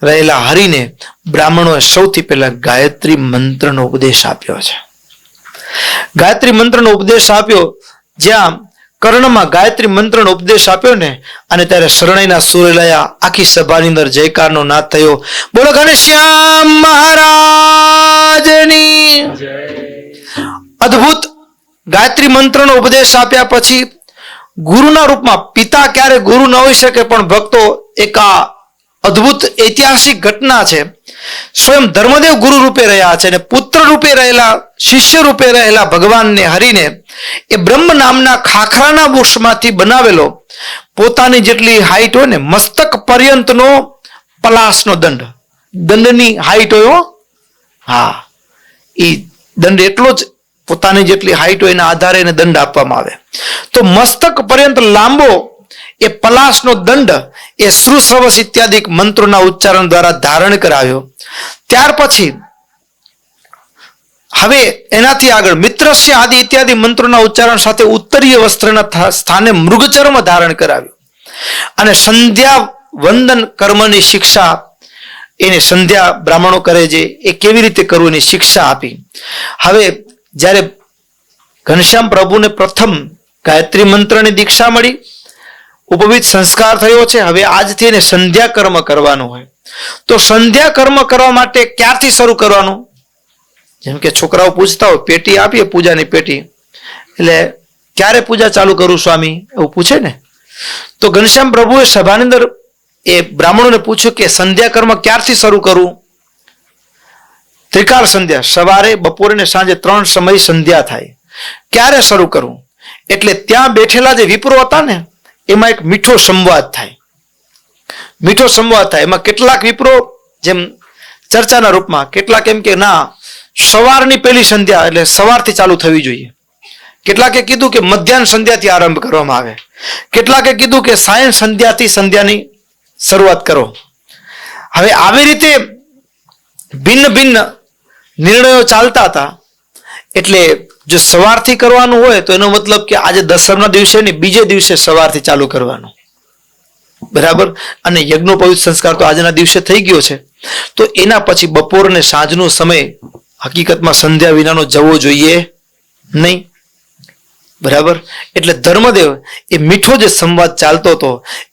રહેલા હરિને બ્રાહ્મણોએ સૌથી પહેલા ગાયત્રી મંત્રનો ઉપદેશ આપ્યો છે. ગાયત્રી મંત્રનો ઉપદેશ આપ્યો, જ્યાં કર્ણમાં ગાયત્રી મંત્રનો ઉપદેશ આપ્યો ને, અને ત્યારે શરણાઈના સુર લયા, આખી સભાની અંદર જયકારનો નાદ થયો. બોલો ઘનશ્યામ મહારાજની. અદ્ભુત ગાયત્રી મંત્રનો ઉપદેશ આપ્યા પછી ગુરુના રૂપમાં, પિતા ક્યારે ગુરુ ન હોઈ શકે, પણ ભક્તો એક આ અદ્ભુત ઐતિહાસિક ઘટના છે. સ્વયં ધર્મદેવ ગુરુ રૂપે રહ્યા છે, અને પુત્ર રૂપે રહેલા, શિષ્ય રૂપે રહેલા ભગવાનને હરિને એ બ્રહ્મ નામના ખાખરાના વૃક્ષમાંથી બનાવેલો પોતાની જેટલી હાઈટ હોય ને, મસ્તક પર્યંતનો પલાસનો દંડ, દંડની હાઈટ હોય, હા, એ દંડ એટલો જ પોતાની જેટલી હાઈટ હોય એના આધારે એને દંડ આપવામાં આવે. તો મસ્તક પર્યંત લાંબો એ પલાસનો દંડ એ શ્રુશ્રવસ ઇત્યાદિ મંત્રોના ઉચ્ચારણ દ્વારા ધારણ કરાવ્યો. ત્યાર પછી હવે એનાથી આગળ મિત્રસ્ય આદિ ઇત્યાદિ મંત્રોના ઉચ્ચારણ સાથે ઉત્તરીય વસ્ત્રના સ્થાને મૃગચર્મ ધારણ કરાવ્યું. અને સંધ્યા વંદન કર્મની શિક્ષા, એને સંધ્યા બ્રાહ્મણો કરે છે એ કેવી રીતે કરવું એની શિક્ષા આપી. હવે જ્યારે ઘનશ્યામ પ્રભુને પ્રથમ ગાયત્રી મંત્રની દીક્ષા મળી, ઉપવિત સંસ્કાર થયો છે, હવે આજથી એને સંધ્યા કર્મ કરવાનું હોય. તો સંધ્યા કર્મ કરવા માટે ક્યારથી શરૂ કરવાનું? જેમ કે છોકરાઓ પૂછતા હોય, પેટી આપીએ પૂજાની પેટી, એટલે ક્યારે પૂજા ચાલુ કરું સ્વામી, એવું પૂછે ને. તો ઘનશ્યામ પ્રભુએ સભાની અંદર એ બ્રાહ્મણોને પૂછ્યું કે સંધ્યા કર્મ ક્યારથી શરૂ કરવું? ત્રિકાળ સંધ્યા, સવારે, બપોરે ને સાંજે 3 સમય સંધ્યા થાય. ક્યારે શરૂ કરવું? એટલે ત્યાં બેઠેલા જે વિપ્રો હતા ને, એમાં એક મીઠો સંવાદ થાય. મીઠો સંવાદ થાય. એમાં કેટલાક વિપ્રો જેમ ચર્ચાના રૂપમાં, કેટલાક એમ કે ના, સવારની પહેલી સંધ્યા એટલે સવારથી ચાલુ થવી જોઈએ. કેટલાકે કીધું કે મધ્યાહન સંધ્યાથી આરંભ કરવામાં આવે. કેટલાકે કીધું કે સાયં સંધ્યાથી સંધ્યાની શરૂઆત કરો. હવે આવી રીતે ભિન્ન ભિન્ન નિર્ણયો ચાલતા હતા. એટલે જો સવારથી કરવાનું હોય તો એનો મતલબ કે આજે દસમના દિવસે ને બીજે દિવસે સવારથી ચાલુ કરવાનું, બરાબર. અને યજ્ઞોપવિત સંસ્કાર તો આજના દિવસે થઈ ગયો છે, તો એના પછી બપોર અને સાંજનો સમય હકીકતમાં સંધ્યા વિનાનો જવો જોઈએ નહીં, બરાબર. એટલે ધર્મદેવ એ મીઠો જે સંવાદ ચાલતો હતો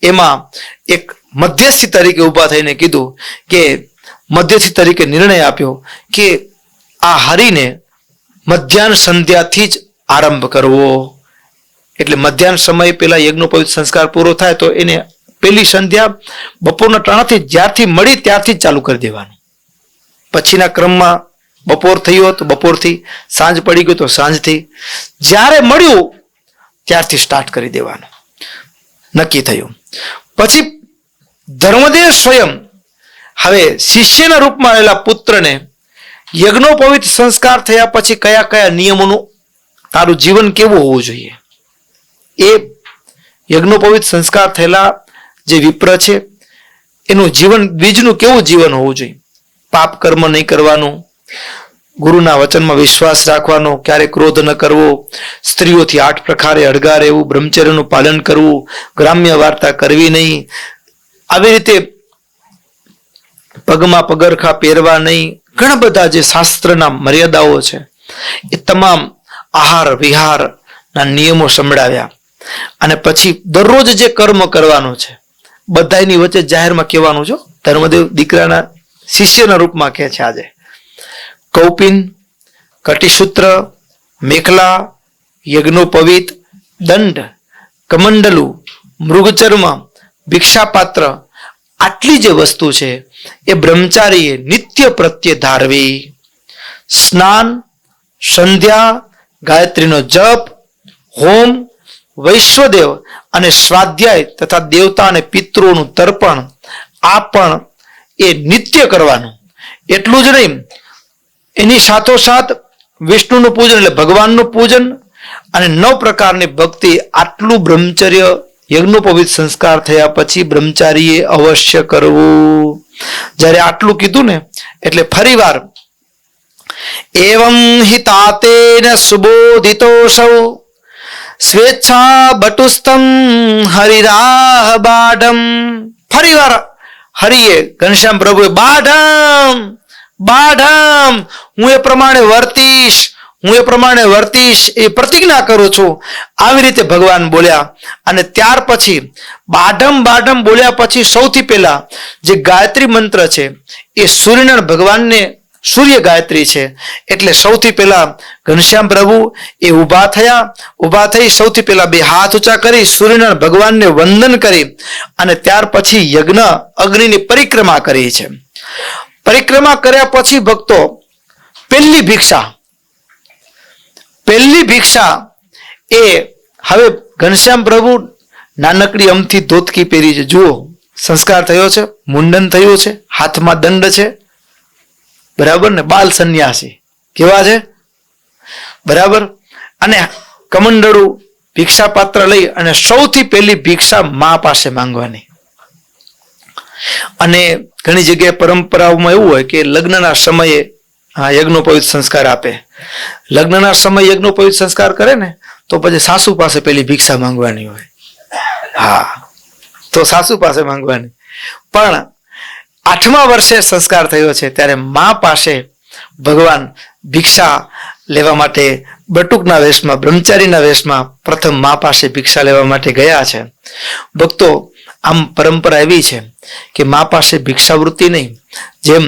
એમાં એક મધ્યસ્થી તરીકે ઊભા થઈને કીધું કે, મધ્યસ્થી તરીકે નિર્ણય આપ્યો કે આ હરિને મધ્યાહન સંધ્યાથી જ આરંભ કરવો. એટલે મધ્યાહન સમય પેલા યજ્ઞોપવિત સંસ્કાર પૂરો થાય તો એને પેલી સંધ્યા બપોરના ટાણાથી જ્યારથી મળી ત્યારથી જ ચાલુ કરી દેવાનું. પછીના ક્રમમાં બપોર થયો તો બપોરથી, સાંજ પડી ગયો તો સાંજથી, જ્યારે મળ્યું ત્યારથી સ્ટાર્ટ કરી દેવાનું નક્કી થયું. પછી ધર્મદેવ સ્વયં હવે શિષ્યના રૂપમાં રહેલા પુત્રને યજ્ઞોપવિત સંસ્કાર થયા પછી કયા કયા નિયમોનું તારું જીવન કેવું હોવું જોઈએ, એ યજ્ઞોપવિત સંસ્કાર થયેલા જે વિપ્ર છે એનું જીવન, બીજનું કેવું જીવન હોવું જોઈએ. પાપ કર્મ નહીં કરવાનું, ગુરુના વચનમાં વિશ્વાસ રાખવાનો, ક્યારે ક્રોધ ન કરવો, સ્ત્રીઓથી 8 પ્રકારે અળગા રહેવું, બ્રહ્મચર્યનું પાલન કરવું, ગ્રામ્ય વાર્તા કરવી નહીં, આવી રીતે પગમાં પગરખા પહેરવા નહીં, ઘણા બધા જે શાસ્ત્રના મર્યાદાઓ છે એ તમામ આહાર વિહારના નિયમો સંભળાવ્યા. અને પછી દરરોજ જે કર્મ કરવાનું છે, બધાની વચ્ચે જાહેરમાં કહેવાનું છો. ધર્મદેવ દીકરાના શિષ્યના રૂપમાં કહે છે આજે. કૌપિન, કટિસૂત્ર, મેખલા, યજ્ઞોપવિત, દંડ, કમંડલુ, મૃગચર્મ, ભિક્ષાપાત્ર, આટલી જે વસ્તુ છે એ બ્રહ્મચારીએ નિત્ય પ્રત્યે ધારવી. સ્નાન, સંધ્યા, ગાયત્રીનો જપ, હોમ, વૈશ્વદેવ અને સ્વાધ્યાય તથા દેવતા અને પિતૃઓનું તર્પણ, આ પણ એ નિત્ય કરવાનું. એટલું જ નહીં, એની સાથોસાથ વિષ્ણુનું પૂજન એટલે ભગવાનનું પૂજન અને 9 પ્રકારની ભક્તિ. આટલું બ્રહ્મચર્ય યજ્ઞોપવિત સંસ્કાર થયા પછી બ્રહ્મચારીએ અવશ્ય કરવું. જ્યારે આટલું કીધું ને એટલે ફરીવાર એવં હિ તાતેન સુબોધિતોસૌ સ્વેચ્છા બટુસ્તમ હરિરાહ બાઢમ. ફરીવાર હરિએ ઘનશ્યામ પ્રભુએ બાઢમ હું એ પ્રમાણે વર્તીશ એ પ્રતિજ્ઞા કરું છું. આવી રીતે ભગવાન બોલ્યા. અને ત્યાર પછી બાઢમ બોલ્યા પછી સૌથી પહેલા જે ગાયત્રી મંત્ર છે એ સૂર્યનારાયણ ભગવાનને સૂર્ય ગાયત્રી છે. એટલે સૌથી પહેલા ઘનશ્યામ પ્રભુ એ ઊભા થઈ સૌથી પહેલા 2 હાથ ઊંચા કરી સૂર્યનારાયણ ભગવાનને વંદન કરી અને ત્યાર પછી યજ્ઞ અગ્નિની પરિક્રમા કરી છે. પરિક્રમા કર્યા પછી ભક્તો પહેલી ભિક્ષા એ હવે ઘનશ્યામ પ્રભુ નાનકડી અમથી ધોતકી પહેરી છે. જુઓ, સંસ્કાર થયો છે, મુંડન થયું છે, હાથમાં દંડ છે, બરાબર ને, બાલ સંન્યાસી કેવા છે, બરાબર. અને કમંડળું ભિક્ષા પાત્ર લઈ અને સૌથી પહેલી ભિક્ષા મા પાસે માંગવાની. અને ઘણી જગ્યાએ પરંપરાઓમાં એવું હોય કે લગ્નના સમયે યજ્ઞોપવિત સંસ્કાર આપે. લગ્નના સમયે યજ્ઞોપવિત સંસ્કાર કરે ને તો પછી સાસુ પાસે પેલી ભિક્ષા માંગવાની હોય. હા, તો સાસુ પાસે માંગવાની. પણ 8મા વર્ષે સંસ્કાર થયો છે ત્યારે મા પાસે ભગવાન ભિક્ષા લેવા માટે બટુકના વેશમાં, બ્રહ્મચારીના વેશમાં પ્રથમ મા પાસે ભિક્ષા લેવા માટે ગયા છે. ભક્તો, આમ પરંપરા એવી છે કે મા પાસે ભિક્ષાવૃત્તિ નહીં, જેમ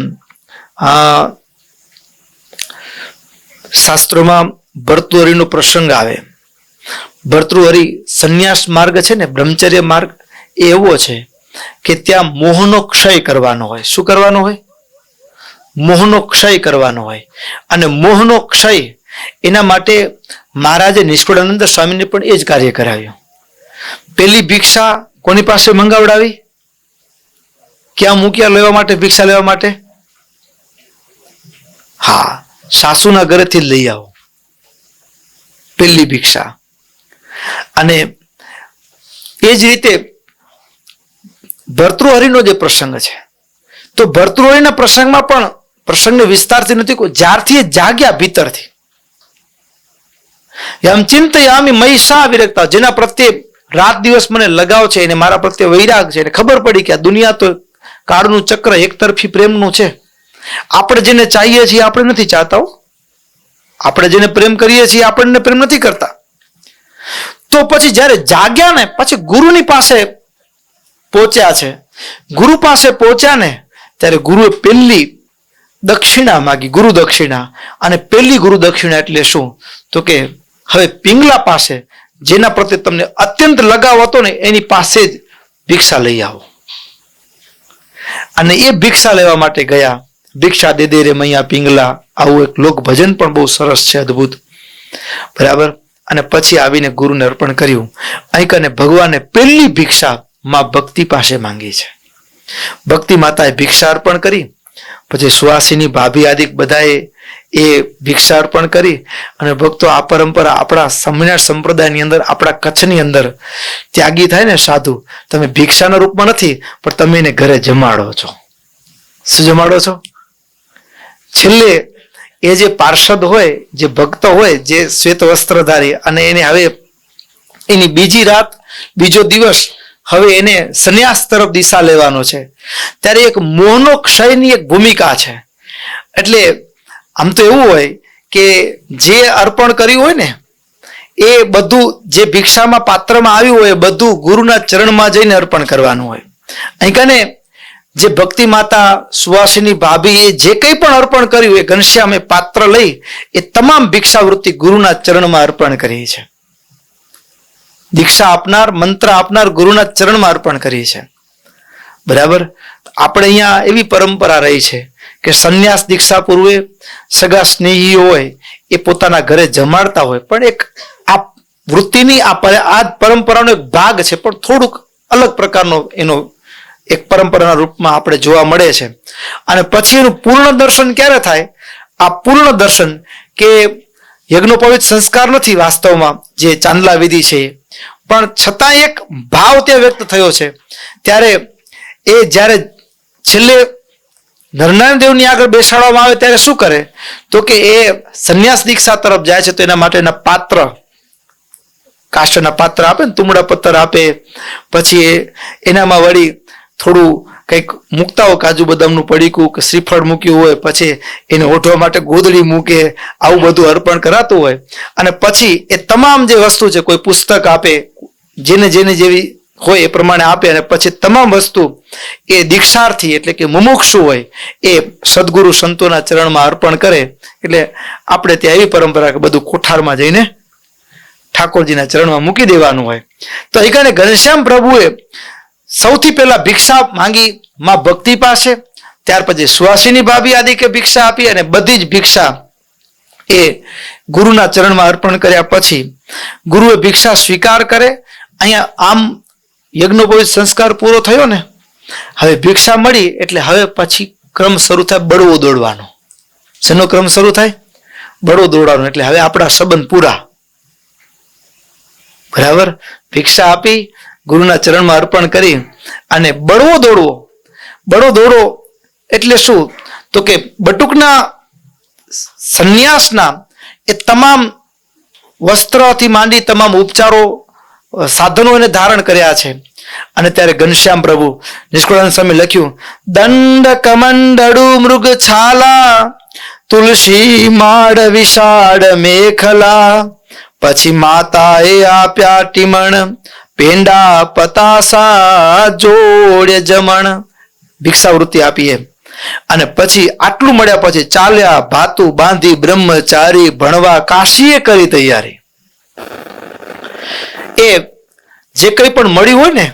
શાસ્ત્રોમાં ભર્તૃહરિનો પ્રસંગ આવે. ભર્તૃહરિ સંન્યાસ માર્ગ છે ને, બ્રહ્મચર્ય માર્ગ એ એવો છે કે ત્યાં મોહનો ક્ષય કરવાનો હોય. શું કરવાનો હોય? મોહનો ક્ષય કરવાનો હોય. અને મોહનો ક્ષય એના માટે મહારાજે નિષ્કુળાનંદ સ્વામીને પણ એ જ કાર્ય કરાવ્યું. પેલી ભિક્ષા કોની પાસે મંગાવડાવી? ક્યાં મૂક્યા લેવા માટે? ભિક્ષા લેવા માટે? હા, સાસુના ઘરેથી જ લઈ આવો પેલી ભિક્ષા. અને એ જ રીતે ભર્તૃહરિનો જે પ્રસંગ છે, તો ભર્તૃહરિના પ્રસંગમાં પણ પ્રસંગને વિસ્તારથી નથી, જ્યારથી એ જાગ્યા ભીતરથી એમ ચિંતયામિ મહિષા વિરક્તા, જેના પ્રત્યે રાત દિવસ મને લગાવ છે, એને મારા પ્રત્યે વૈરાગ છે, એને ખબર પડી કે આ દુનિયા તો કાળનું ચક્ર એકતરફી પ્રેમનું છે. આપણે જેને ચાહીએ છીએ આપણે નથી ચાહતા. આપણે જેને પ્રેમ કરીએ છીએ આપણને પ્રેમ નથી કરતા. તો પછી જ્યારે જાગ્યા ને પછી ગુરુની પાસે પહોંચ્યા છે. ગુરુ પાસે પહોંચ્યા ને ત્યારે ગુરુએ પહેલી દક્ષિણા માગી, ગુરુ દક્ષિણા. અને પહેલી ગુરુ દક્ષિણા એટલે શું? તો કે હવે પિંગલા પાસે જેના પ્રત્યે તમને અત્યંત લગાવ હતો ને એની પાસે જ ભિક્ષા લઈ આવો. અને એ ભિક્ષા લેવા માટે ગયા. ભિક્ષા દે દે રે મૈયા પિંગલા, આવું એક લોક ભજન પણ બહુ સરસ છે, અદ્ભુત, બરાબર. અને પછી આવીને ગુરુને અર્પણ કર્યું. અહીં કને ભગવાને પહેલી ભિક્ષા માં ભક્તિ પાસે માંગી છે. ભક્તિ માતાએ ભિક્ષા અર્પણ કરી. પછી સુહાસિની ભાભી આદિ બધાએ એ ભિક્ષા અર્પણ કરી. અને ભક્તો, આ પરંપરા આપણા સ્વામિનારાયણ સંપ્રદાયની અંદર, આપણા કચ્છની અંદર ત્યાગી થાય ને સાધુ, તમે ભિક્ષાના રૂપમાં નથી પણ તમે એને ઘરે જમાડો છો. શું જમાડો છો? છેલ્લે એ જે પાર્ષદ હોય, જે ભક્ત હોય, જે શ્વેત વસ્ત્રધારી, અને એને હવે એની બીજી રાત, બીજો દિવસ હવે એને સંન્યાસ તરફ દિશા લેવાનો છે. ત્યારે એક મોહનો ક્ષયની એક ભૂમિકા છે. એટલે આમ તો એવું હોય કે જે અર્પણ કર્યું હોય ને એ બધું જે ભિક્ષામાં પાત્રમાં આવ્યું હોય બધું ગુરુના ચરણમાં જઈને અર્પણ કરવાનું હોય. અહીં કને જે ભક્તિ માતા સુવાસિની ભાભી એ જે કંઈ પણ અર્પણ કર્યું એ ઘનશ્યામે પાત્ર લઈ એ તમામ ભિક્ષાવૃત્તિ ગુરુના ચરણમાં અર્પણ કરી છે. દીક્ષા આપનાર, મંત્ર આપનાર ગુરુના ચરણમાં અર્પણ કરી છે. બરાબર. આપણે અહીંયા એવી પરંપરા રહી છે કે સંન્યાસ દીક્ષા પૂર્વે સગા સ્નેહી હોય એ પોતાના ઘરે જમાડતા હોય, પણ એક આ વૃત્તિની આ પરંપરાનો એક ભાગ છે, પણ થોડુંક અલગ પ્રકારનો એનો એક પરંપરાના રૂપમાં આપણે જોવા મળે છે. અને પછી એનું પૂર્ણ દર્શન ક્યારે થાય? આ પૂર્ણ દર્શન કે યજ્ઞોપવિત સંસ્કાર નથી વાસ્તવમાં જે ચાંદલા વિધિ છે, પણ છતાં એક ભાવ ત્યાં વ્યક્ત થયો છે. ત્યારે એ જ્યારે છેલ્લે નરનારાયણ દેવની આગળ બેસાડવામાં આવે ત્યારે શું કરે તો કે એ સંન્યાસ દીક્ષા તરફ જાય છે. તો એના માટેના પાત્ર, કાષ્ટના પાત્ર આપે ને, તુમડા પત્તર આપે, પછી એનામાં વળી થોડું કંઈક મૂકતા હોય, કાજુ બદામનું પડીકું કે શ્રીફળ મૂક્યું હોય, પછી એને ઓઢવા માટે ગોદડી મૂકે, આવું બધું અર્પણ કરાતું હોય. અને પછી એ તમામ જે વસ્તુ છે, કોઈ પુસ્તક આપે, જેને જેવી હોય એ પ્રમાણે આપે, અને પછી તમામ વસ્તુ એ દીક્ષાર્થી એટલે કે મુમુક્ષુ હોય એ સદગુરુ સંતોના ચરણમાં અર્પણ કરે. એટલે આપણે ત્યાં એવી પરંપરા કે બધું કોઠારમાં જઈને ઠાકોરજીના ચરણમાં મૂકી દેવાનું હોય. તો એ કારણે ઘનશ્યામ પ્રભુએ સૌથી પહેલા ભિક્ષા માંગી માં ભક્તિ પાસે, ત્યાર પછી સુવાસિની ભાભી આદિ કે ભિક્ષા આપી, અને બધી જ ભિક્ષા એ ગુરુના ચરણમાં અર્પણ કર્યા પછી ગુરુએ ભિક્ષા સ્વીકાર કરે. અહીંયા આમ યજ્ઞોપવિત સંસ્કાર પૂરો થયો ને, હવે ભિક્ષા મળી એટલે હવે પછી ક્રમ શરૂ થાય બળવો દોડવાનો. શેનો ક્રમ શરૂ થાય? બળવો દોડવાનો. એટલે હવે આપણા સંબંધ પૂરા. બરાબર. ભિક્ષા આપી ગુરુના ચરણમાં અર્પણ કરી અને બળવો દોડવો. બળવો દોડવો એટલે શું? તો કે બટુકના સંન્યાસના એ તમામ વસ્ત્રથી માંડી તમામ ઉપચારો, સાધનો એને ધારણ કર્યા છે. અને ત્યારે ઘનશ્યામ પ્રભુ નિષ્કુળાનંદ સ્વામી લખ્યું, દંડ કમંડળુ મૃગ છાલા, તુલસી માડ વિશાળ મેખલા, પછી માતાએ આપ્યા ટીમણ, પેંડા પતાસા જોડે જમણ. ભિક્ષાવૃત્તિ આપી એમ. અને પછી આટલું મળ્યા પછી ચાલ્યા ભાતું બાંધી બ્રહ્મચારી, ભણવા કાશીએ કરી તૈયારી. એ જે કંઈ પણ મળ્યું હોય ને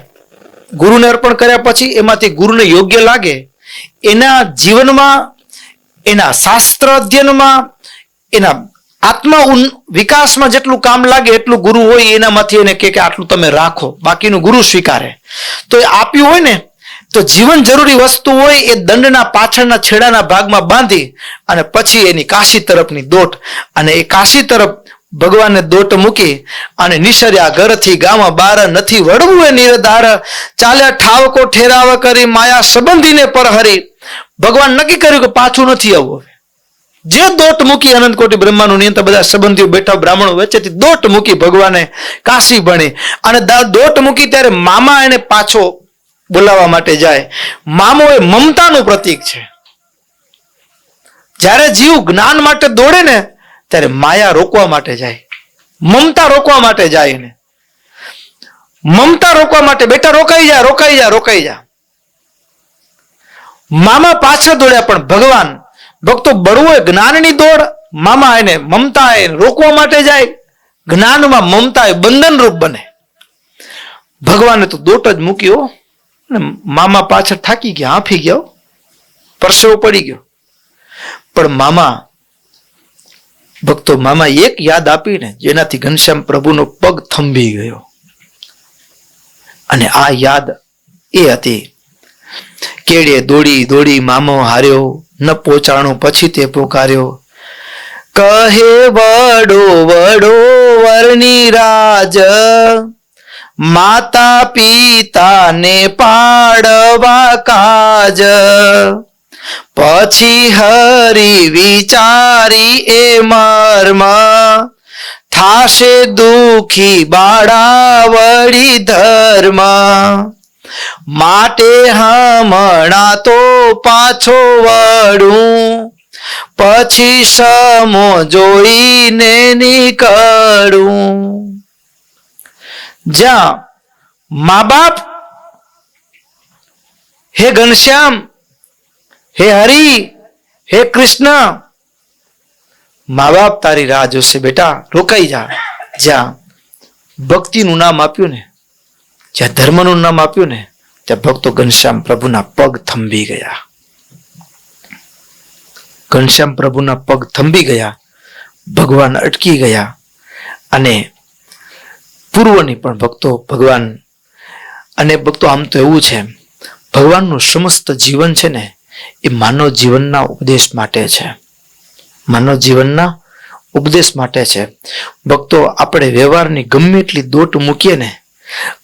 ગુરુને અર્પણ કર્યા પછી એમાંથી ગુરુને યોગ્ય લાગે એના જીવનમાં, એના શાસ્ત્ર અધ્યયનમાં, એના આત્મા વિકાસમાં જેટલું કામ લાગે એટલું ગુરુ હોય એનામાંથી એને કે આટલું તમે રાખો, બાકીનું ગુરુ સ્વીકારે. તો એ આપ્યું હોય ને તો જીવન જરૂરી વસ્તુ હોય એ દંડના પાછળના છેડાના ભાગમાં બાંધી અને પછી એની કાશી તરફની દોટ, અને એ કાશી તરફ ભગવાનને દોટ મૂકી અને નિસર્યા ઘરથી ગામમાં બાર, નથી વળવું એ નિરધાર, ચાલ્યા ઠાવકો ઠેરાવ કરી, માયા સંબંધીને પરહરી. ભગવાન નક્કી કર્યું કે પાછું નથી આવવું. જે દોટ મૂકી અનંત કોટી બ્રહ્માનું નિયંત્રણ, બધા સંબંધીઓ બેઠા બ્રાહ્મણો વચ્ચેથી દોટ મૂકી ભગવાને કાશી ભણી. અને દોટ મૂકી ત્યારે મામા એને પાછો બોલાવવા માટે જાય. મામો એ મમતાનું પ્રતીક છે. જ્યારે જીવ જ્ઞાન માટે દોડે ને ત્યારે માયા રોકવા માટે જાય, મમતા રોકવા માટે જાય. ને મમતા રોકવા માટે, બેટા રોકાઈ જા, રોકાઈ જા, રોકાઈ જા. મામા પાછળ દોડ્યા, પણ ભગવાન ભક્તો બળવો એ જ્ઞાનની દોડ, મામા એને મમતા એને રોકવા માટે જાય. જ્ઞાનમાં મમતા એ બંધન રૂપ બને. ભગવાને તો દોટ જ મૂક્યો, મામા પાછળ થાકી ગયા, હાંફી ગયા, પરસેવો પડી ગયો. પણ મામા ભક્તો, મામા એક યાદ આપીને જેનાથી ઘનશ્યામ પ્રભુનો પગ થંભી ગયો. અને આ યાદ એ હતી, કેડે દોડી દોડી મામો હાર્યો, ન પહોંચાણો પછી તે પોકાર્યો, કહે વડો વડો વરની રાજ, માતા પિતાને પાડવા કાજ, પછી હરી વિચારી એ મર્મ, થાશે દુખી બાળા વળી ધર્મ, માટે હમણાં તો પાછો વળું, પછી સમો જોઈને નીકળું. જ્યાં મા બાપ હે ઘનશ્યામ, હે હરિ, હે કૃષ્ણ, મા બાપ તારી રાહ જોશે, બેટા રોકાઈ જા. જ્યાં ભક્તિનું નામ આપ્યું ને, જ્યાં ધર્મનું નામ આપ્યું ને, ત્યાં ભક્તો ઘનશ્યામ પ્રભુના પગ થંભી ગયા. ઘનશ્યામ પ્રભુના પગ થંભી ગયા, ભગવાન અટકી ગયા. અને પૂર્વની પણ ભક્તો ભગવાન, અને ભક્તો આમ તો એવું છે, ભગવાનનું સમસ્ત જીવન છે ને એ માનવ જીવનના ઉપદેશ માટે છે. માનવ જીવનના ઉપદેશ માટે છે. ભક્તો આપણે વ્યવહારની ગમે એટલી દોટ મૂકીએ ને,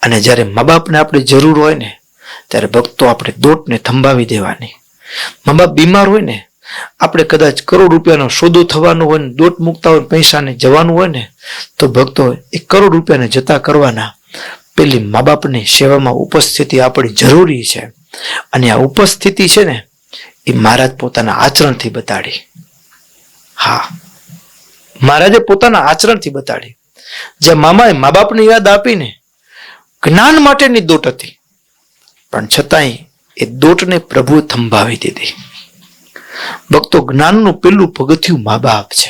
અને જ્યારે મા બાપને આપણી જરૂર હોય ને, ત્યારે ભક્તો આપણે દોટને થંભાવી દેવાની. મા બાપ બીમાર હોય ને, આપણે કદાચ કરોડ રૂપિયાનો સોદો થવાનો હોય ને, દોટ મૂકતા હોય પૈસાને જવાનું હોય ને, તો ભક્તો એ કરોડ રૂપિયાને જતા કરવાના. પેલી મા બાપની સેવામાં ઉપસ્થિતિ આપણી જરૂરી છે. અને આ ઉપસ્થિતિ છે ને એ મહારાજ પોતાના આચરણથી બતાડી. હા, મહારાજે પોતાના આચરણથી બતાડી. જે મામાએ મા બાપને યાદ આપીને જ્ઞાન માટેની દોટ હતી, પણ છતાંય એ દોટને પ્રભુએ થંભાવી દીધી. ભક્તો જ્ઞાનનું પેલું પગથિયું મા બાપ છે.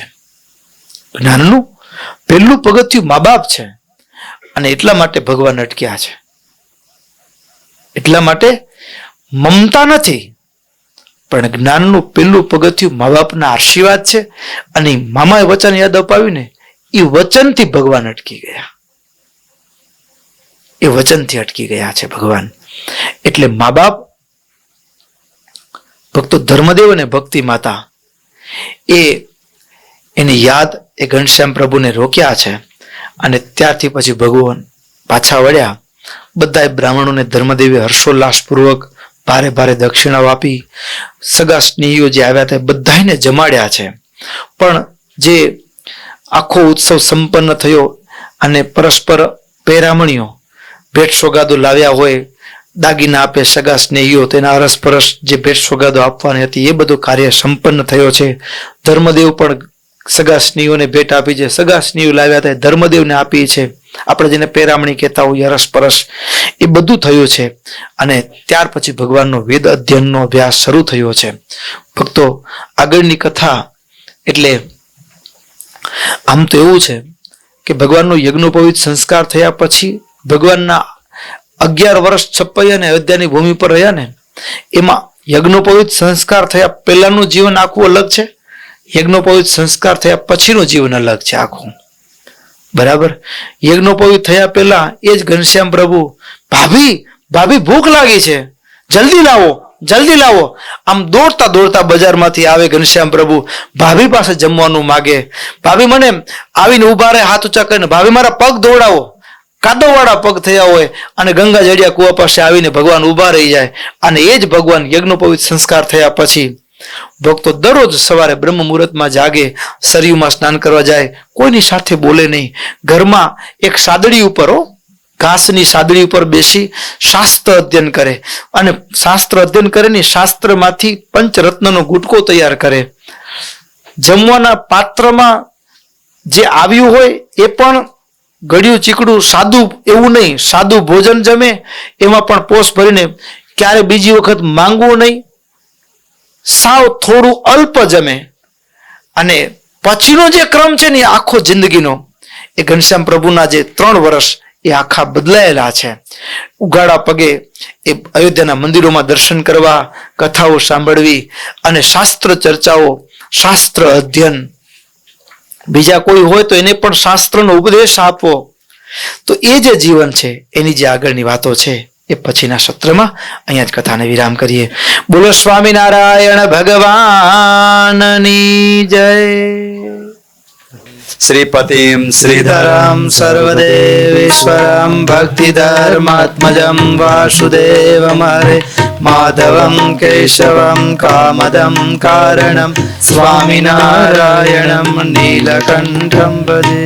જ્ઞાનનું પેલું પગથિયું મા બાપ છે. અને એટલા માટે ભગવાન અટક્યા છે. એટલા માટે મમતા નથી, પણ જ્ઞાનનું પેલું પગથિયું મા બાપના આશીર્વાદ છે. અને મામાએ વચન યાદ અપાવ્યું ને, એ વચનથી ભગવાન અટકી ગયા. એ વચનથી અટકી ગયા છે ભગવાન. એટલે મા બાપ, ભક્તો ધર્મદેવ અને ભક્તિ માતા એની યાદ એ ઘનશ્યામ પ્રભુને રોક્યા છે. અને ત્યારથી પછી ભગવાન પાછા વળ્યા. બધા બ્રાહ્મણોને ધર્મદેવે હર્ષોલ્લાસપૂર્વક ભારે ભારે દક્ષિણાઓ આપી. સગા સ્નેહીઓ જે આવ્યા હતા બધાને જમાડ્યા છે. પણ જે આખો ઉત્સવ સંપન્ન થયો અને પરસ્પર પેરામણીઓ ભેટ સોગાદો લાવ્યા હોય, દાગીના આપે સગા સ્નેહીઓ, તેના અરસપરસ જે ભેટ સોગાદો આપવાની હતી એ બધું કાર્ય સંપન્ન થયો છે. ધર્મદેવ પણ સગા સ્નેહીઓને ભેટ આપી છે. સગા સ્નેહીઓ લાવ્યા હતા ધર્મદેવને આપી છે. આપણે જેને પેરામણી કહેતા હોઈએ, અરસપરસ, એ બધું થયું છે. અને ત્યાર પછી ભગવાનનો વેદ અધ્યયનનો અભ્યાસ શરૂ થયો છે. ભક્તો આગળની કથા, એટલે આમ તો એવું છે કે ભગવાનનો યજ્ઞોપવિત સંસ્કાર થયા પછી ભગવાનના 11 વર્ષ છપ્પૈયા અને અયોધ્યાની ભૂમિ પર રહ્યા ને, એમાં યજ્ઞોપવિત સંસ્કાર થયા પહેલાનું જીવન આખું અલગ છે, યજ્ઞોપવિત સંસ્કાર થયા પછીનું જીવન અલગ છે આખું. બરાબર? યજ્ઞોપવિત થયા પહેલા એ જ ઘનશ્યામ પ્રભુ, ભાભી ભાભી ભૂખ લાગી છે, જલ્દી લાવો જલ્દી લાવો. આમ દોડતા દોડતા બજારમાંથી આવે ઘનશ્યામ પ્રભુ, ભાભી પાસે જમવાનું માગે. ભાભી મને આવીને ઉભા રહે હાથ ઊંચા કરીને, ભાભી મારા પગ દોડાવો. કાદવવાળા પગ થયા હોય અને ગંગા જડિયા કુવા પાસે આવીને ભગવાન ઉભા રહી જાય. અને એ જ ભગવાન યજ્ઞોપવિત સંસ્કાર થયા પછી ભક્તો દરરોજ સવારે બ્રહ્મ મુહૂર્તમાં જાગે, સરયુમાં સ્નાન કરવા જાય, કોઈની સાથે બોલે નહીં. ઘરમાં એક સાદડી ઉપર, ઘાસની સાદડી ઉપર બેસી શાસ્ત્ર અધ્યયન કરે. અને શાસ્ત્ર અધ્યયન કરે ને, શાસ્ત્રમાંથી પંચરત્નનો ગુટકો તૈયાર કરે. જમવાના પાત્રમાં જે આવ્યું હોય એ પણ ગળ્યું ચીકડું સાદું એવું નહીં, સાદું ભોજન જમે. એમાં પણ પોષ ભરીને ક્યારે બીજી વખત માંગવું નહીં, સાવ થોડું અલ્પ જમે. અને પછીનો જે ક્રમ છે ને એ આખો જિંદગીનો, એ ઘનશ્યામ પ્રભુના જે 3 વર્ષ એ આખા બદલાયેલા છે. ઉઘાડા પગે એ અયોધ્યાના મંદિરોમાં દર્શન કરવા, કથાઓ સાંભળવી અને શાસ્ત્ર ચર્ચાઓ, શાસ્ત્ર અધ્યયન. બીજા કોઈ હોય તો એને પણ શાસ્ત્રનો ઉપદેશ આપવો. તો એ જે જીવન છે એની જે આગળની વાતો છે એ પછીના સત્રમાં અહીંયા જ કથાને વિરામ કરીએ. બોલો સ્વામિનારાયણ ભગવાનની જય. શ્રીપતિમ શ્રીધરમ સર્વદેવેશ્વરમ ભક્તિધર્માત્મજમ વાસુદેવમ હરે માધવમ કેશવમ કામદમ કારણમ સ્વામિનારાયણમ નીલકંઠમ ભજે.